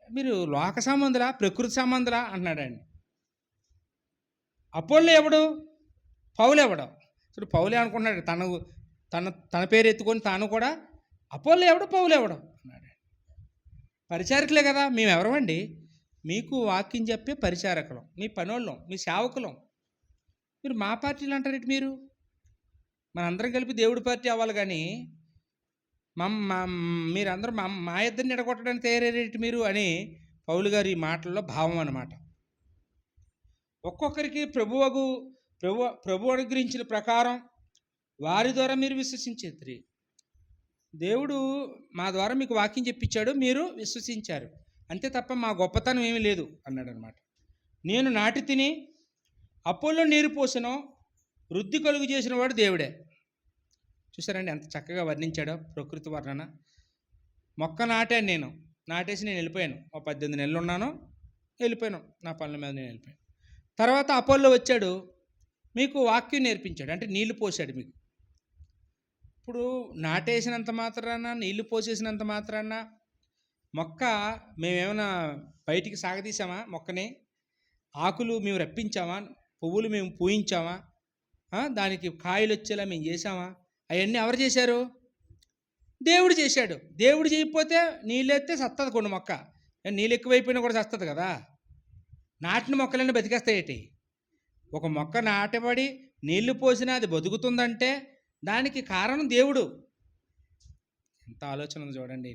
మీరు లోక సంబంధులా ప్రకృతి సంబంధులా అంటున్నాడండి. అపోల్లో ఎవడు, పౌలు ఎవడు? అసలు పౌలే అనుకుంటున్నాడు తన తన తన పేరు ఎత్తుకొని తాను కూడా అపోల్లో ఎవడు, పౌలు ఎవడు అన్నాడు. పరిచారకులే కదా, మేము ఎవరమండి? మీకు వాక్యం చెప్పే పరిచారకులం, మీ పనోళ్ళం, మీ సేవకులం. మీరు మా పార్టీలు అంటారేంటి? మీరు మనందరం కలిపి దేవుడి పార్టీ అవ్వాలి కానీ మీరందరూ మా ఇద్దరిని ఎడగొట్టడానికి తయారయ్యేటి మీరు అని పౌలు గారి మాటల్లో భావం అన్నమాట. ఒక్కొక్కరికి ప్రభు అనుగ్రహించిన ప్రకారం వారి ద్వారా మీరు విశ్వసించేది. దేవుడు మా ద్వారా మీకు వాక్యం చెప్పించాడు, మీరు విశ్వసించారు, అంతే తప్ప మా గొప్పతనం ఏమీ లేదు అన్నాడు అనమాట. నేను నాటి తిని అపోల్లో నీరు పోసనో వృద్ధి కలుగు చేసిన వాడు దేవుడే. చూసారండి ఎంత చక్కగా వర్ణించాడో ప్రకృతి వర్ణన. మొక్క నాటాను, నాటేసి నేను వెళ్ళిపోయాను. 18 నెలలు ఉన్నాను, వెళ్ళిపోయాను, నా పనుల మీద నేను వెళ్ళిపోయాను. తర్వాత అపోల్లో వచ్చాడు, మీకు వాక్యం నేర్పించాడు, అంటే నీళ్లు పోసాడు మీకు. ఇప్పుడు నాటేసినంత మాత్రాన, నీళ్లు పోసేసినంత మాత్రాన మొక్క మేమేమైనా బయటికి సాగదీసామా? మొక్కని ఆకులు మేము రప్పించామా? పువ్వులు మేము పూయించామా? దానికి కాయలు వచ్చేలా మేము చేసామా? అవన్నీ ఎవరు చేశారు? దేవుడు చేశాడు. దేవుడు చేయకపోతే నీళ్ళు ఎత్తే సత్తది కొన్ని మొక్క. నీళ్ళు ఎక్కువైపోయినా కూడా సత్తది కదా. నాటిన మొక్కలన్నీ బతికేస్తాయేటి? ఒక మొక్క నాటబడి నీళ్లు పోసినా అది బతుకుతుందంటే దానికి కారణం దేవుడు. ఎంత ఆలోచన ఉంది చూడండి.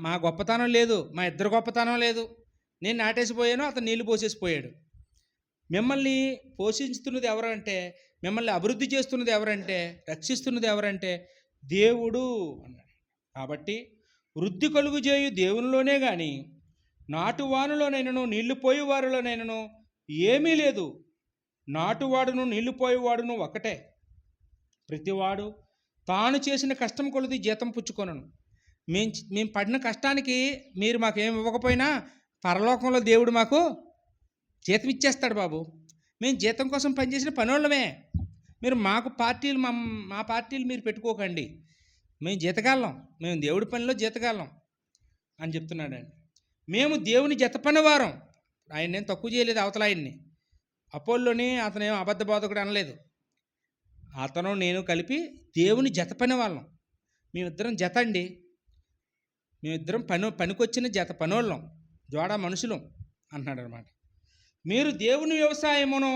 మా గొప్పతనం లేదు, మా ఇద్దరు గొప్పతనం లేదు. నేను నాటేసిపోయాను, అతను నీళ్లు పోసేసిపోయాడు. మిమ్మల్ని పోషిస్తున్నది ఎవరంటే, మిమ్మల్ని అభివృద్ధి చేస్తున్నది ఎవరంటే, రక్షిస్తున్నది ఎవరంటే దేవుడు అన్నాడు. కాబట్టి వృద్ధి కలుగు చేయు దేవునిలోనే కానీ నాటువానులోనైనను నీళ్లు పోయి వారిలోనైనను ఏమీ లేదు. నాటువాడును నీళ్లు పోయేవాడును ఒకటే. ప్రతివాడు తాను చేసిన కష్టం కొలది జీతం పుచ్చుకొనను. మేము పడిన కష్టానికి మీరు మాకేమి ఇవ్వకపోయినా పరలోకంలో దేవుడు మాకు జీతం ఇచ్చేస్తాడు బాబు. మేము జీతం కోసం పనిచేసిన పనోళ్ళమే. మీరు మాకు పార్టీలు మా పార్టీలు మీరు పెట్టుకోకండి. మేము జీతగాళ్ళం, మేము దేవుడి పనిలో జీతగాళ్ళం అని చెప్తున్నాడండి. మేము దేవుని జత పనివారం. ఆయన నేను తక్కువ చేయలేదు అవతల ఆయన్ని. అపోల్లోని అతనేం అబద్ధ బోధకుడు అనలేదు. అతను నేను కలిపి దేవుని జత పని వాళ్ళం. మేమిద్దరం జత అండి. మేమిద్దరం పనికొచ్చిన జత పనోళ్ళం, జోడ మనుషులం అంటున్నాడు అనమాట. మీరు దేవుని వ్యవసాయమును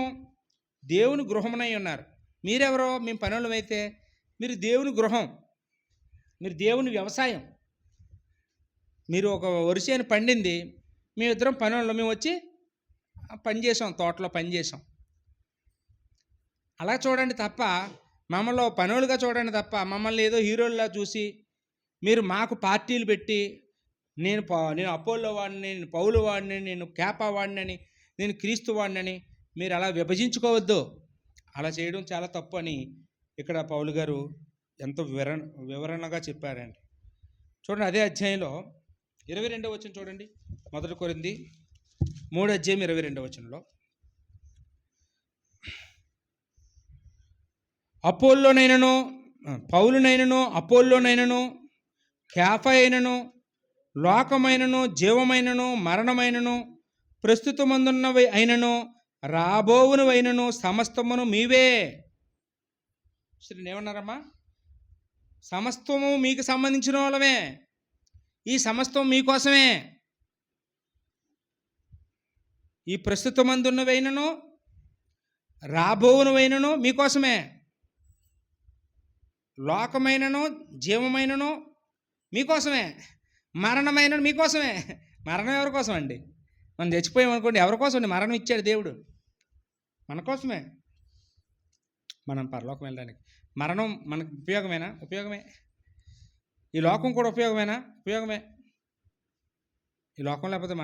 దేవుని గృహమునై ఉన్నారు. మీరెవరో? మేము పనోళ్ళం అయితే మీరు దేవుని గృహం, మీరు దేవుని వ్యవసాయం. మీరు ఒక వరిసేను పండింది, మేమిద్దరం పనోళ్ళం, మేము వచ్చి పనిచేసాం, తోటలో పనిచేసాం. అలా చూడండి తప్ప, మమ్మల్ని పనులుగా చూడండి తప్ప, మమ్మల్ని ఏదో హీరోల్లా చూసి మీరు మాకు పార్టీలు పెట్టి నేను అపోల్లో వాడిని, నేను పౌలు వాడిని, నేను కేపా వాడినని, నేను క్రీస్తు వాడినని మీరు అలా విభజించుకోవద్దు. అలా చేయడం చాలా తప్పు అని ఇక్కడ పౌలు గారు ఎంతో వివరణగా చెప్పారండి. చూడండి అదే అధ్యాయంలో 22వ వచనం చూడండి. 1 కొరింథీ 3:22 అపోల్లోనైనను పౌలునైనను అపోల్లోనైనను కేఫా అయినను లోకమైనను జీవమైనను మరణమైనను ప్రస్తుతమందున్నవి అయినను రాబోవునవైనను సమస్తమును మీవే. ఏమన్నారమ్మా? సమస్తము మీకు సంబంధించిన వాళ్ళమే. ఈ సమస్తం మీకోసమే. ఈ ప్రస్తుతమందున్నవైనను రాబోవునవైనను మీకోసమే. లోకమైనను జీవమైనను మీకోసమే. మరణమైనను మీకోసమే. మరణం ఎవరి కోసం అండి? మనం చచ్చిపోయామనుకోండి, ఎవరి కోసం అండి మరణం ఇచ్చాడు దేవుడు? మన కోసమే, మనం పరలోకం వెళ్ళడానికి. మరణం మనకు ఉపయోగమేనా? ఉపయోగమే. ఈ లోకం కూడా ఉపయోగమేనా? ఉపయోగమే. ఈ లోకం లేకపోతే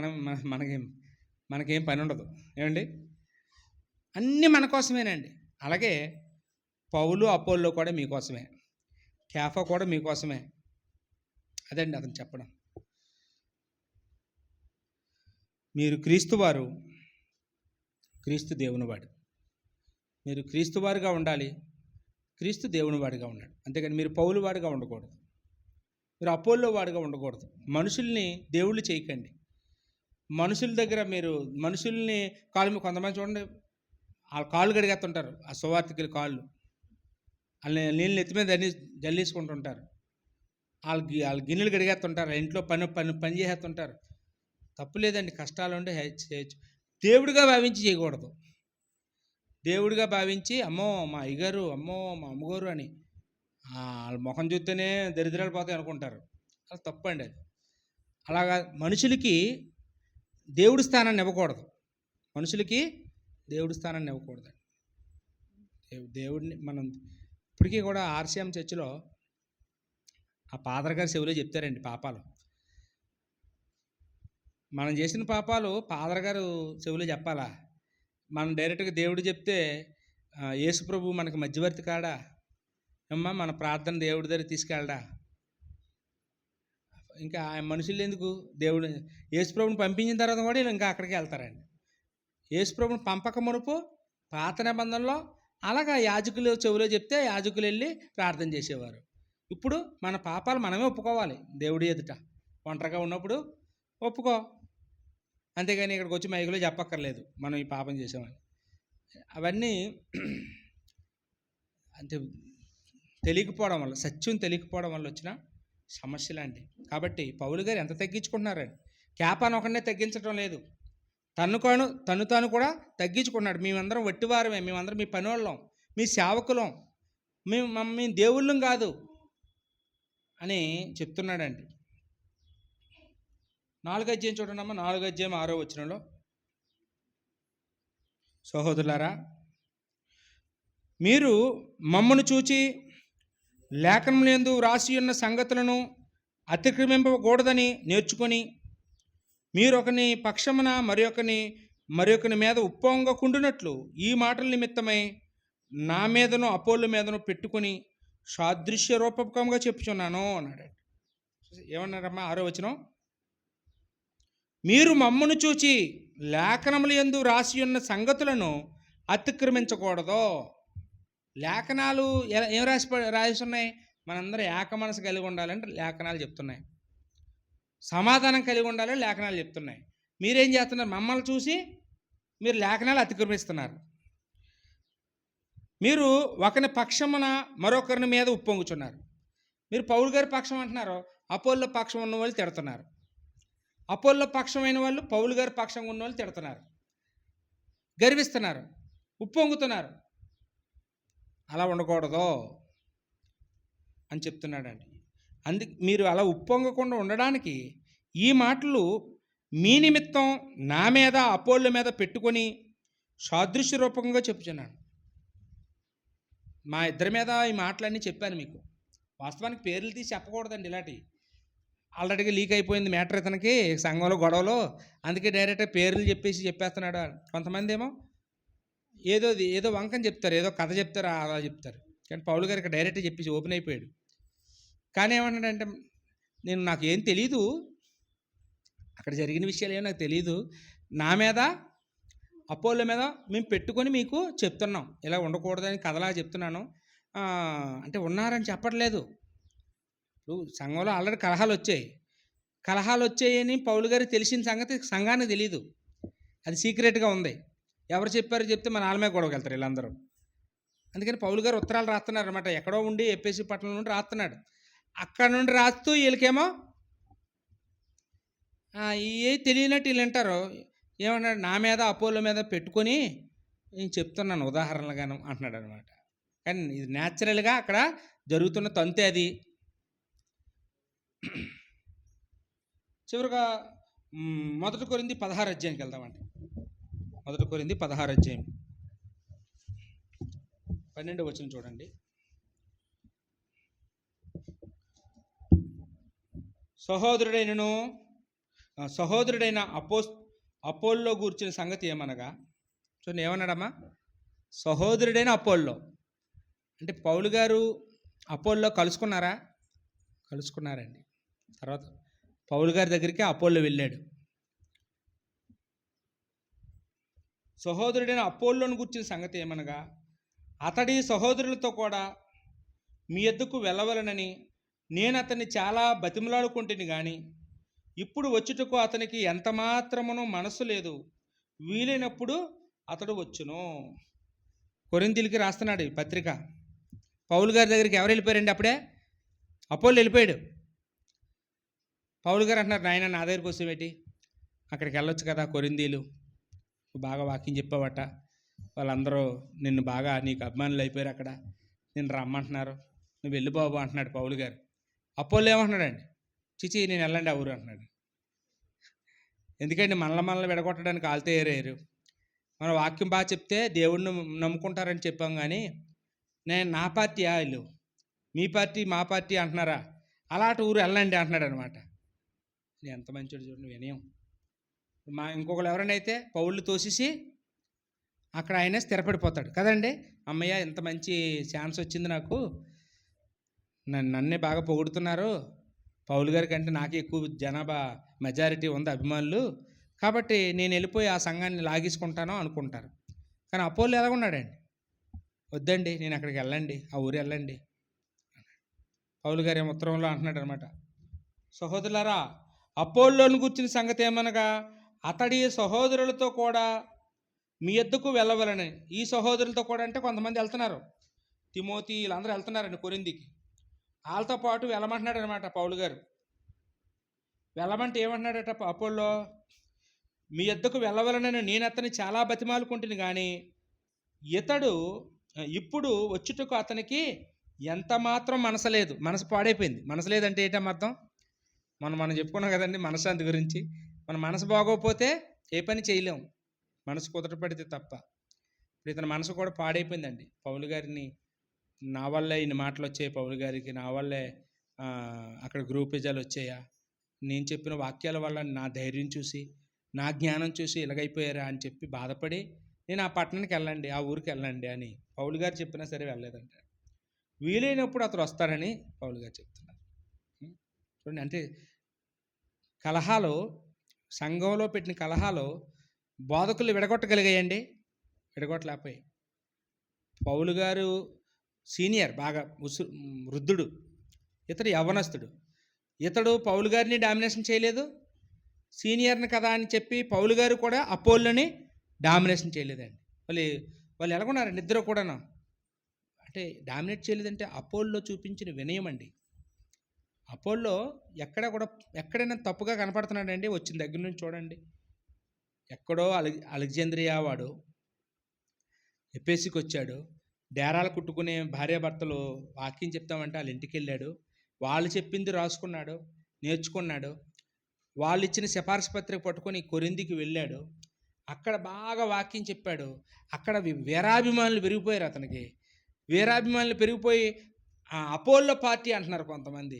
మనకేం పని ఉండదు ఏమండి? అన్నీ మన కోసమేనండి. అలాగే పౌలు అపోల్లో కూడా మీకోసమే, కేఫా కూడా మీకోసమే. అదండి అతను చెప్పడం. మీరు క్రీస్తువారు, క్రీస్తు దేవుని వాడు. మీరు క్రీస్తువారుగా ఉండాలి, క్రీస్తు దేవుని వాడిగా ఉన్నాడు. అంతేగాని మీరు పౌలు వాడిగా ఉండకూడదు, మీరు అపోల్లో వాడిగా ఉండకూడదు. మనుషుల్ని దేవుళ్ళు చేయకండి. మనుషుల దగ్గర మీరు మనుషుల్ని కొంతమంది చూడండి, వాళ్ళ కాళ్ళు కడిగేస్తుంటారు, ఆ సువార్థికుల కాళ్ళు, వాళ్ళ నీళ్ళు నెత్తి మీద జల్లేసుకుంటుంటారు, వాళ్ళ గిన్నెలు కడిగేస్తుంటారు, ఇంట్లో పని చేసేస్తుంటారు. తప్పు లేదండి, కష్టాలు ఉంటే చేయొచ్చు. దేవుడిగా భావించి చేయకూడదు. దేవుడిగా భావించి అమ్మో మా అయ్యగారు, అమ్మో మా అమ్మగారు అని వాళ్ళ ముఖం చూస్తేనే దరిద్రాలు పోతాయి అనుకుంటారు. అది తప్పండి. అది అలాగా మనుషులకి దేవుడి స్థానాన్ని ఇవ్వకూడదు. మనుషులకి దేవుడి స్థానాన్ని ఇవ్వకూడదు. దేవుడిని మనం ఇప్పటికీ కూడా ఆర్సీఎం చర్చిలో ఆ ఫాదర్ గారి చెవిలో చెప్తారండి పాపాలు. మనం చేసిన పాపాలు ఫాదర్ గారు చెవిలో చెప్పాలా? మనం డైరెక్ట్గా దేవుడు చెప్తే యేసు ప్రభు మనకి మధ్యవర్తి కాడా? అమ్మ మన ప్రార్థన దేవుడి దగ్గర తీసుకెళ్ళడా? ఇంకా మనుషులు ఎందుకు? దేవుడు యేసు ప్రభుని పంపించిన తర్వాత కూడా వీళ్ళు ఇంకా అక్కడికి వెళ్తారండి. యేసు ప్రభుని పంపక మునుపు పాత నిబంధనలో అలాగా యాజకులు చెవిలో చెప్తే యాజకులు వెళ్ళి ప్రార్థన చేసేవారు. ఇప్పుడు మన పాపాలు మనమే ఒప్పుకోవాలి దేవుడి ఎదుట. ఒంటరిగా ఉన్నప్పుడు ఒప్పుకో, అంతేగాని ఇక్కడికి వచ్చి మైకులో చెప్పక్కర్లేదు మనం ఈ పాపం చేసామని. అవన్నీ అంటే తెలియకపోవడం వల్ల, సత్యం తెలియకపోవడం వల్ల వచ్చిన సమస్యలండి. కాబట్టి పౌలు గారు ఎంత తగ్గించుకుంటున్నారండి. కేపాను ఒకనే తగ్గించడం లేదు, తను తాను కూడా తగ్గించుకున్నాడు. మేమందరం వట్టివారమే, మేమందరం మీ పనివాళ్ళం, మీ సేవకులం, మేము దేవుళ్ళం కాదు అని చెప్తున్నాడండి. 4వ అధ్యాయం చూడండమ్మా, 4వ అధ్యాయం 6వ వచనంలో, సహోదరులారా మీరు మమ్మను చూచి లేఖనములందు వ్రాసి ఉన్న సంగతులను అతిక్రమింపకూడదని నేర్చుకొని మీరు ఒకని పక్షమున మరొకని మీద ఉప్పొంగకుండునట్లు ఈ మాటల నిమిత్తమై నా మీదను అపోళ్ళ మీదను పెట్టుకొని సాదృశ్య రూపకంగా చెప్పుచున్నాను అన్నాడు. ఏమన్నారమ్మా 6వ వచనం? మీరు మమ్మను చూచి లేఖనములందు రాసి ఉన్న సంగతులను అతిక్రమించకూడదు. లేఖనాలు ఏం రాసి ఉన్నాయి? మనందరూ ఏక మనసు కలిగి ఉండాలంటే లేఖనాలు చెప్తున్నాయి. సమాధానం కలిగి ఉండాలని లేఖనాలు చెప్తున్నాయి. మీరేం చేస్తున్నారు? మమ్మల్ని చూసి మీరు లేఖనాలు అతిక్రమిస్తున్నారు. మీరు ఒకరి పక్షమున మరొకరిని మీద ఉప్పొంగుచున్నారు. మీరు పౌలు గారి పక్షం అంటున్నారు, అపోల్లో పక్షం ఉన్న వాళ్ళు తిడుతున్నారు. అపోల్లో పక్షమైన వాళ్ళు పౌలు గారి పక్షంగా ఉన్న వాళ్ళు తిడుతున్నారు, గర్విస్తున్నారు, ఉప్పొంగుతున్నారు. అలా ఉండకూడదు అని చెప్తున్నాడండి. మీరు అలా ఉప్పొంగకుండా ఉండడానికి ఈ మాటలు మీ నిమిత్తం నా మీద అపోళ్ళ మీద పెట్టుకొని సాదృశ్య రూపంగా చెప్పుచున్నాను. మా ఇద్దరి మీద ఈ మాటలన్నీ చెప్పాను మీకు. వాస్తవానికి పేర్లు తీసి చెప్పకూడదండి. ఇలాంటి ఆల్రెడీగా లీక్ అయిపోయింది మ్యాటర్ ఇతనికి సంఘంలో గొడవలో, అందుకే డైరెక్ట్గా పేర్లు చెప్పేస్తున్నాడు. కొంతమంది ఏమో ఏదో వంకని చెప్తారు, ఏదో కథ చెప్తారు, అలా చెప్తారు. కానీ పౌలు గారు ఇక్కడ డైరెక్ట్గా చెప్పేసి ఓపెన్ అయిపోయాడు. కానీ ఏమన్నాడంటే, నాకు ఏం తెలీదు, అక్కడ జరిగిన విషయాలు ఏమో నాకు తెలీదు, నా మీద అపోళ్ళ మీద మేము పెట్టుకొని మీకు చెప్తున్నాం, ఇలా ఉండకూడదని కథలా చెప్తున్నాను. అంటే ఉన్నారని చెప్పట్లేదు. ఇప్పుడు సంఘంలో ఆల్రెడీ కలహాలు వచ్చాయని పౌలు గారికి తెలిసిన సంగతి సంఘానికి తెలీదు, అది సీక్రెట్గా ఉంది. ఎవరు చెప్పారో చెప్తే మన ఆలమే గొడవకి వెళ్తారు వీళ్ళందరూ. అందుకని పౌలు గారు ఉత్తరాలు రాస్తున్నారు అనమాట. ఎక్కడో ఉండి ఎఫెసీ పట్టణం నుండి రాస్తున్నాడు. అక్కడ నుండి రాస్తూ వీళ్ళకేమో ఏ తెలియనట్టు వీళ్ళు వింటారు. ఏమన్నాడు? నా మీద అపోలో మీద పెట్టుకొని నేను చెప్తున్నాను ఉదాహరణలుగాను అంటున్నాడు అనమాట. కానీ ఇది న్యాచురల్గా అక్కడ జరుగుతున్న తంతే అది. చివరిగా 1 కొరింథీ 16 అధ్యాయంకి వెళ్దామండి. 1 కొరింథీ 16 అధ్యాయం 12వ వచనం చూడండి. సహోదరుడైన అపోల్లో గూర్చిన సంగతి ఏమనగా, చూడండి ఏమన్నాడమ్మా? సహోదరుడైన అపోల్లో అంటే పౌలు గారు అపోల్లో కలుసుకున్నారా? కలుసుకున్నారండి. తర్వాత పౌలు గారి దగ్గరికి అపోల్లో వెళ్ళాడు. సహోదరుడైన అపోల్లోను గుర్చిన సంగతి ఏమనగా, అతడి సహోదరులతో కూడా మీ యొద్దకు వెళ్ళవలనని నేను అతన్ని చాలా బతిమలాడుకుంటుని కానీ ఇప్పుడు వచ్చుటకు అతనికి ఎంత మాత్రమునో మనసు లేదు. వీలైనప్పుడు అతడు వచ్చును. కొరింథీయులకి రాస్తున్నాడు ఈ పత్రిక. పౌలు గారి దగ్గరికి ఎవరు వెళ్ళిపోయారండి? అప్పుడే అపోల్లో వెళ్ళిపోయాడు. పౌలు గారు అంటున్నారు, నాయన నా దగ్గరికి వస్తేవేటి, అక్కడికి వెళ్ళొచ్చు కదా, కొరింథీయులు బాగా వాక్యం చెప్పావట, వాళ్ళందరూ నిన్ను బాగా నీకు అభిమానులు అయిపోయారు, అక్కడ నిన్ను రమ్మంటున్నారు, నువ్వు వెళ్ళి బాబు అంటున్నాడు పౌలు గారు. అపోల్లో ఏమంటున్నాడండి? చిచి నేను వెళ్ళండి ఆ ఊరు అంటున్నాడు. ఎందుకంటే మనల్ని విడగొట్టడానికి ఆల్తే ఏరేరు. మన వాక్యం బాగా చెప్తే దేవుడిని నమ్ముకుంటారని చెప్పాం, కానీ నేను నా పార్టీ వీళ్ళు మీ పార్టీ మా పార్టీ అంటున్నారా, అలాంటి ఊరు వెళ్ళండి అంటున్నాడు అనమాట. ఎంత మంచోడు చూడండి, వినయం. ఇంకొకరు ఎవరైనా అయితే పౌళ్ళు తోసేసి అక్కడ ఆయన స్థిరపడిపోతాడు కదండి. అమ్మయ్య ఇంత మంచి ఛాన్స్ వచ్చింది నాకు, నన్నే బాగా పొగుడుతున్నారు, పౌలు గారి కంటే నాకే ఎక్కువ జనాభా మెజారిటీ ఉంది అభిమానులు, కాబట్టి నేను వెళ్ళిపోయి ఆ సంఘాన్ని లాగేసుకుంటాను అనుకుంటారు. కానీ అపోల్లో ఎలాగున్నాడండి? వద్దండి నేను అక్కడికి వెళ్ళండి, ఆ ఊరు వెళ్ళండి. పౌలు గారు ఏమో ఉత్తరంలో అంటున్నాడు అనమాట, సహోదరులారా అపోల్లోను గుర్చిన సంగతి ఏమనగా అతడి సహోదరులతో కూడా మీ యొద్దకు వెళ్ళవలని. ఈ సహోదరులతో కూడా అంటే కొంతమంది వెళ్తున్నారు, తిమోతి వీళ్ళందరూ వెళ్తున్నారండి కొరింథీకి. వాళ్ళతో పాటు వెళ్ళమంటున్నాడు అనమాట పౌలు గారు. వెళ్ళమంటే ఏమంటున్నాడట అపోల్లో, మీ యొద్దకు వెళ్ళవలనని నేను అతన్ని చాలా బతిమాలుకుంటుని కానీ ఇతడు ఇప్పుడు వచ్చుటకు అతనికి ఎంత మాత్రం మనసలేదు. మనసు పాడైపోయింది. మనసు లేదంటే ఏంటమ్మా అర్థం? మనం చెప్పుకున్నాం కదండి మనశ్శాంతి గురించి. మన మనసు బాగోకపోతే ఏ పని చేయలేం, మనసు కుదరపడితే తప్ప. ఇప్పుడు ఇతని మనసు కూడా పాడైపోయిందండి. పౌలు గారిని నా వల్లే ఇన్ని మాటలు వచ్చాయి, పౌలు గారికి నా వల్లే అక్కడ గ్రూప్ విజయాలు వచ్చాయా, నేను చెప్పిన వాక్యాల వల్ల నా ధైర్యం చూసి నా జ్ఞానం చూసి ఇలాగైపోయారా అని చెప్పి బాధపడి నేను ఆ పట్టణానికి వెళ్ళండి, ఆ ఊరికి వెళ్ళండి అని పౌలు గారు చెప్పినా సరే వెళ్ళలేదంట. వీలైనప్పుడు అతను వస్తారని పౌలు గారు చెప్తున్నారు. చూడండి, అంటే కలహాలు, సంఘంలో పెట్టిన కలహాలు బోధకులు విడగొట్టగలిగాయండి? విడగొట్టలేకపోయి. పౌలు గారు సీనియర్, బాగా వృద్ధుడు, ఇతడు యవ్వనస్తుడు. ఇతడు పౌలు గారిని డామినేషన్ చేయలేదు, సీనియర్ని కదా అని చెప్పి పౌలు గారు కూడా అపోల్లోని డామినేషన్ చేయలేదండి. వాళ్ళు ఎలాగున్నారండి ఇద్దరు కూడాను? అంటే డామినేట్ చేయలేదంటే అపోల్లో చూపించిన వినయం అండి. అపోల్లో ఎక్కడైనా తప్పుగా కనపడుతున్నాడండి? వచ్చిన దగ్గర నుంచి చూడండి, ఎక్కడో అలెగ్జాంద్రియా వాడు ఎఫెసుకి వచ్చాడు, డేరాలు కుట్టుకునే భార్యాభర్తలు వాక్యం చెప్తామంటే వాళ్ళ ఇంటికి వెళ్ళాడు, వాళ్ళు చెప్పింది రాసుకున్నాడు, నేర్చుకున్నాడు, వాళ్ళు ఇచ్చిన సిఫార్సు పత్రిక పట్టుకొని కొరింథీకి వెళ్ళాడు, అక్కడ బాగా వాక్యం చెప్పాడు. అక్కడ వీరాభిమానులు పెరిగిపోయారు అతనికి. వీరాభిమానులు పెరిగిపోయి అపోల్లో పార్టీ అంటున్నారు కొంతమంది.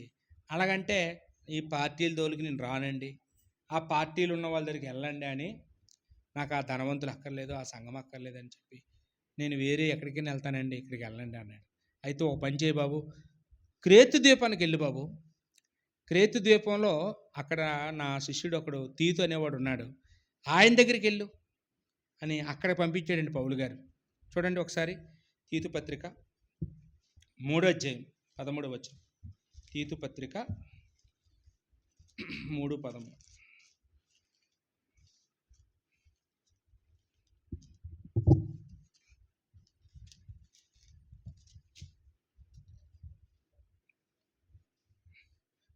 అలాగంటే ఈ పార్టీల దోలికి నేను రానండి, ఆ పార్టీలు ఉన్న వాళ్ళ దగ్గరికి వెళ్ళండి అని, నాకు ఆ ధనవంతులు అక్కర్లేదు, ఆ సంఘం అక్కర్లేదు అని చెప్పి నేను వేరే ఎక్కడికైనా వెళ్తానండి, ఇక్కడికి వెళ్ళండి అన్నాడు. అయితే ఒక పని చేయి బాబు, క్రేతు ద్వీపానికి వెళ్ళి బాబు, క్రేతు ద్వీపంలో అక్కడ నా శిష్యుడు ఒకడు తీతు అనేవాడు ఉన్నాడు, ఆయన దగ్గరికి వెళ్ళు అని అక్కడ పంపించాడండి పౌలు గారు. చూడండి ఒకసారి తీతు పత్రిక 3వ అధ్యాయం 13వ వచనం. తీతు పత్రిక 3:13.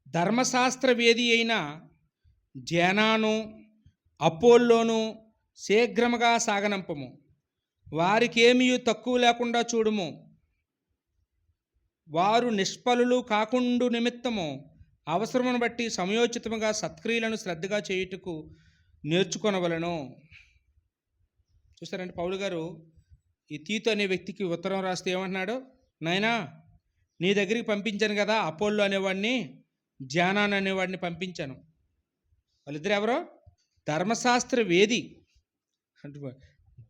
ధర్మశాస్త్ర వేది అయిన జేనాను అపోల్లోను శీఘ్రముగా సాగనంపము, వారికేమీ తక్కువ లేకుండా చూడుము, వారు నిష్ఫలులు కాకుండు నిమిత్తము అవసరమును బట్టి సమయోచితముగా సత్క్రియలను శ్రద్ధగా చేయుటకు నేర్చుకొనవలను. చూస్తారంటే పౌలు గారు ఈ తీతు అనే వ్యక్తికి ఉత్తరం రాస్తే ఏమంటున్నాడు? నాయనా, నీ దగ్గరికి పంపించాను కదా అపోల్లో అనేవాడిని, జానాన్ అనేవాడిని పంపించాను. వాళ్ళిద్దరు ఎవరో? ధర్మశాస్త్ర వేది అంటే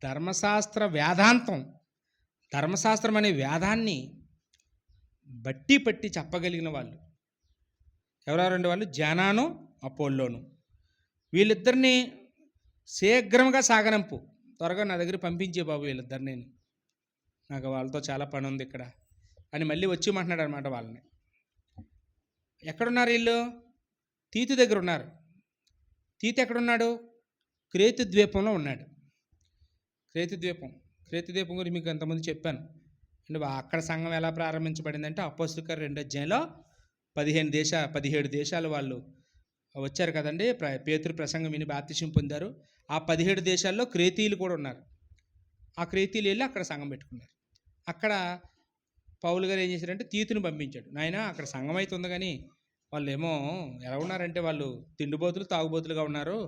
ధర్మశాస్త్ర వేదాంతం, ధర్మశాస్త్రం అనే వేదాన్ని బట్టి పట్టి చెప్పగలిగిన వాళ్ళు. ఎవరెవరండి వాళ్ళు? జానాను, అపోల్లోను. వీళ్ళిద్దరిని శీఘ్రంగా సాగనంపు, త్వరగా నా దగ్గర పంపించే బాబు వీళ్ళిద్దరిని, నాకు వాళ్ళతో చాలా పని ఉంది ఇక్కడ అని మళ్ళీ వచ్చిమంటున్నాడు అనమాట వాళ్ళని. ఎక్కడున్నారు వీళ్ళు? తీతు దగ్గర ఉన్నారు. తీతు ఎక్కడున్నాడు? క్రేతు ద్వీపంలో ఉన్నాడు. క్రేతు ద్వీపం గురించి మీకు ఎంతమంది చెప్పాను అంటే అక్కడ సంఘం ఎలా ప్రారంభించబడిందంటే అపోస్తలుల కార్యాలు 2వ అధ్యాయంలో 17 దేశాలు వాళ్ళు వచ్చారు కదండి. పేతురు ప్రసంగం విని బాప్తిసం పొందారు. ఆ 17 దేశాల్లో క్రేతీయులు కూడా ఉన్నారు. ఆ క్రేతీయులు వెళ్ళి అక్కడ సంఘం పెట్టుకున్నారు. అక్కడ పౌలు గారు ఏం చేశారంటే తీతుని పంపించాడు. నాయన అక్కడ సంఘం అయితే ఉంది, కానీ వాళ్ళు ఏమో ఎలా ఉన్నారంటే వాళ్ళు తిండిబోతులు తాగుబోతులుగా ఉన్నారు.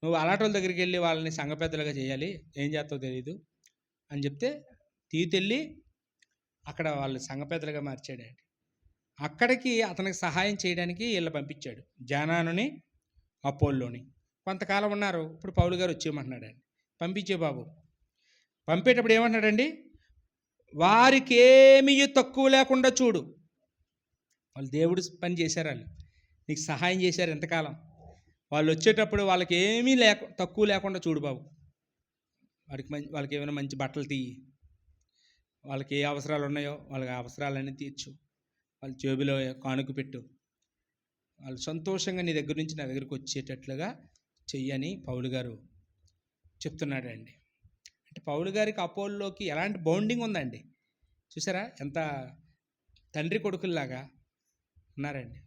నువ్వు అలాంటి వాళ్ళ దగ్గరికి వెళ్ళి వాళ్ళని సంఘ పెద్దలుగా చేయాలి, ఏం చేస్తావో తెలియదు అని చెప్తే తీతు వెళ్ళి అక్కడ వాళ్ళు సంఘ పెద్దలుగా మార్చాడండి. అక్కడికి అతనికి సహాయం చేయడానికి వీళ్ళు పంపించాడు, జానానుని, అపోల్లోని. కొంతకాలం ఉన్నారు. ఇప్పుడు పౌలు గారు వచ్చేయమంటున్నాడండి, పంపించే బాబు. పంపేటప్పుడు ఏమంటున్నాడండి? వారికి ఏమీ తక్కువ లేకుండా చూడు. వాళ్ళు దేవుడు పని చేశారు, వాళ్ళు నీకు సహాయం చేశారు ఎంతకాలం. వాళ్ళు వచ్చేటప్పుడు వాళ్ళకి ఏమీ తక్కువ లేకుండా చూడు బాబు. వాళ్ళకి ఏమైనా మంచి బట్టలు తీయి, వాళ్ళకి ఏ అవసరాలు ఉన్నాయో వాళ్ళకి అవసరాలన్నీ తీర్చు, వాళ్ళ జేబులో కానుక పెట్టు, వాళ్ళు సంతోషంగా నీ దగ్గర నుంచి నా దగ్గరికి వచ్చేటట్లుగా చెయ్యని పౌలు గారు చెప్తున్నాడండి. అంటే పౌలు గారికి అపోల్లోకి ఎలాంటి బౌండింగ్ ఉందండి, చూసారా? ఎంత తండ్రి కొడుకుల్లాగా ఉన్నారండి.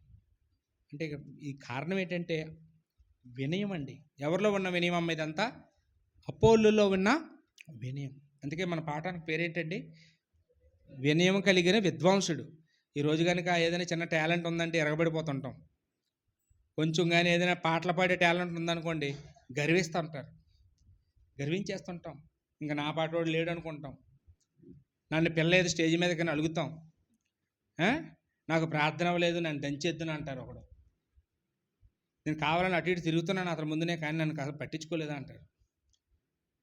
అంటే ఈ కారణం ఏంటంటే వినయం అండి. ఎవరిలో ఉన్న వినయం అమ్మ? ఇదంతా అపోల్లులో ఉన్న వినయం. అందుకే మన పాఠానికి పేరేంటండి? వినయం కలిగిన విద్వాంసుడు. ఈరోజు కనుక ఏదైనా చిన్న టాలెంట్ ఉందంటే ఎరగబడిపోతుంటాం. కొంచెం కానీ ఏదైనా పాటలు పాడే టాలెంట్ ఉందనుకోండి గర్విస్తుంటారు, గర్వించేస్తుంటాం. ఇంకా నా పాటోడు లేడు అనుకుంటాం. నన్ను పిల్లలేదు స్టేజ్ మీద కానీ అలుగుతాం. నాకు ప్రార్థన అవ్వలేదు, నన్ను దంచేద్దును అంటారు ఒకడు. నేను కావాలని అటు ఇటు తిరుగుతున్నాను అతని ముందునే, కానీ నన్ను కాస్త పట్టించుకోలేదా అంటారు.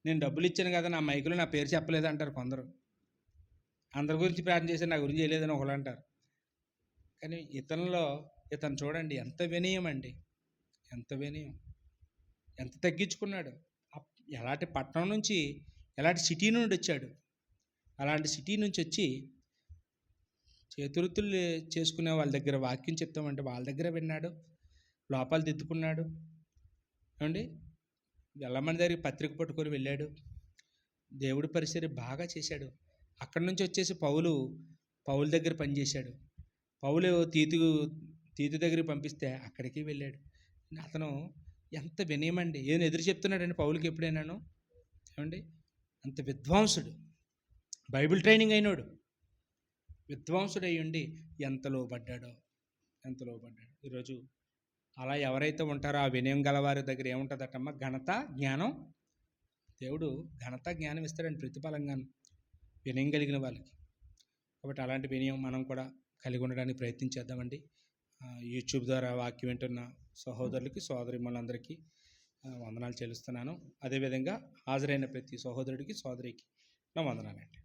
నేను డబ్బులు ఇచ్చాను కదా, నా మైకులో నా పేరు చెప్పలేదు అంటారు కొందరు. అందరి గురించి ప్రార్థన చేశారు, నా గురించి చేయలేదని ఒకళ్ళు అంటారు. కానీ ఇతను చూడండి ఎంత వినయం అండి, ఎంత వినయం, ఎంత తగ్గించుకున్నాడు. ఎలాంటి పట్టణం నుంచి, ఎలాంటి సిటీ నుండి వచ్చాడు. అలాంటి సిటీ నుంచి వచ్చి చేతురుతులు చేసుకునే వాళ్ళ దగ్గర వాక్యం చెప్తామంటే వాళ్ళ దగ్గర విన్నాడు, లోపాలు దిద్దుకున్నాడు. ఏమండి, వెళ్ళమని దగ్గరికి పత్రిక పట్టుకొని వెళ్ళాడు, దేవుడి పరిచర్య బాగా చేశాడు. అక్కడి నుంచి వచ్చేసి పౌలు దగ్గర పనిచేశాడు. పౌలు తీతు దగ్గరికి పంపిస్తే అక్కడికి వెళ్ళాడు. అతను ఎంత వినయమండి. ఏం ఎదురు చెప్తున్నాడండి పౌలుకి ఎప్పుడైనాను? ఏమండి, అంత విద్వాంసుడు, బైబిల్ ట్రైనింగ్ అయినాడు, విద్వాంసుడు అయ్యి ఉండి ఎంత లోబడ్డాడు. ఈరోజు అలా ఎవరైతే ఉంటారో ఆ వినయం గలవారి దగ్గర ఏముంటుందటమ్మా? ఘనత, జ్ఞానం. దేవుడు ఘనత, జ్ఞానం ఇస్తాడండి ప్రతిఫలంగాను వినయం కలిగిన వాళ్ళకి. కాబట్టి అలాంటి వినయం మనం కూడా కలిగి ఉండడానికి ప్రయత్నించేద్దామండి. యూట్యూబ్ ద్వారా వాక్యం వింటున్న సహోదరులకి, సోదరిమణులందరికీ వందనాలు చెల్లిస్తున్నాను. అదేవిధంగా హాజరైన ప్రతి సహోదరుడికి, సోదరికి నా వందనాలండి.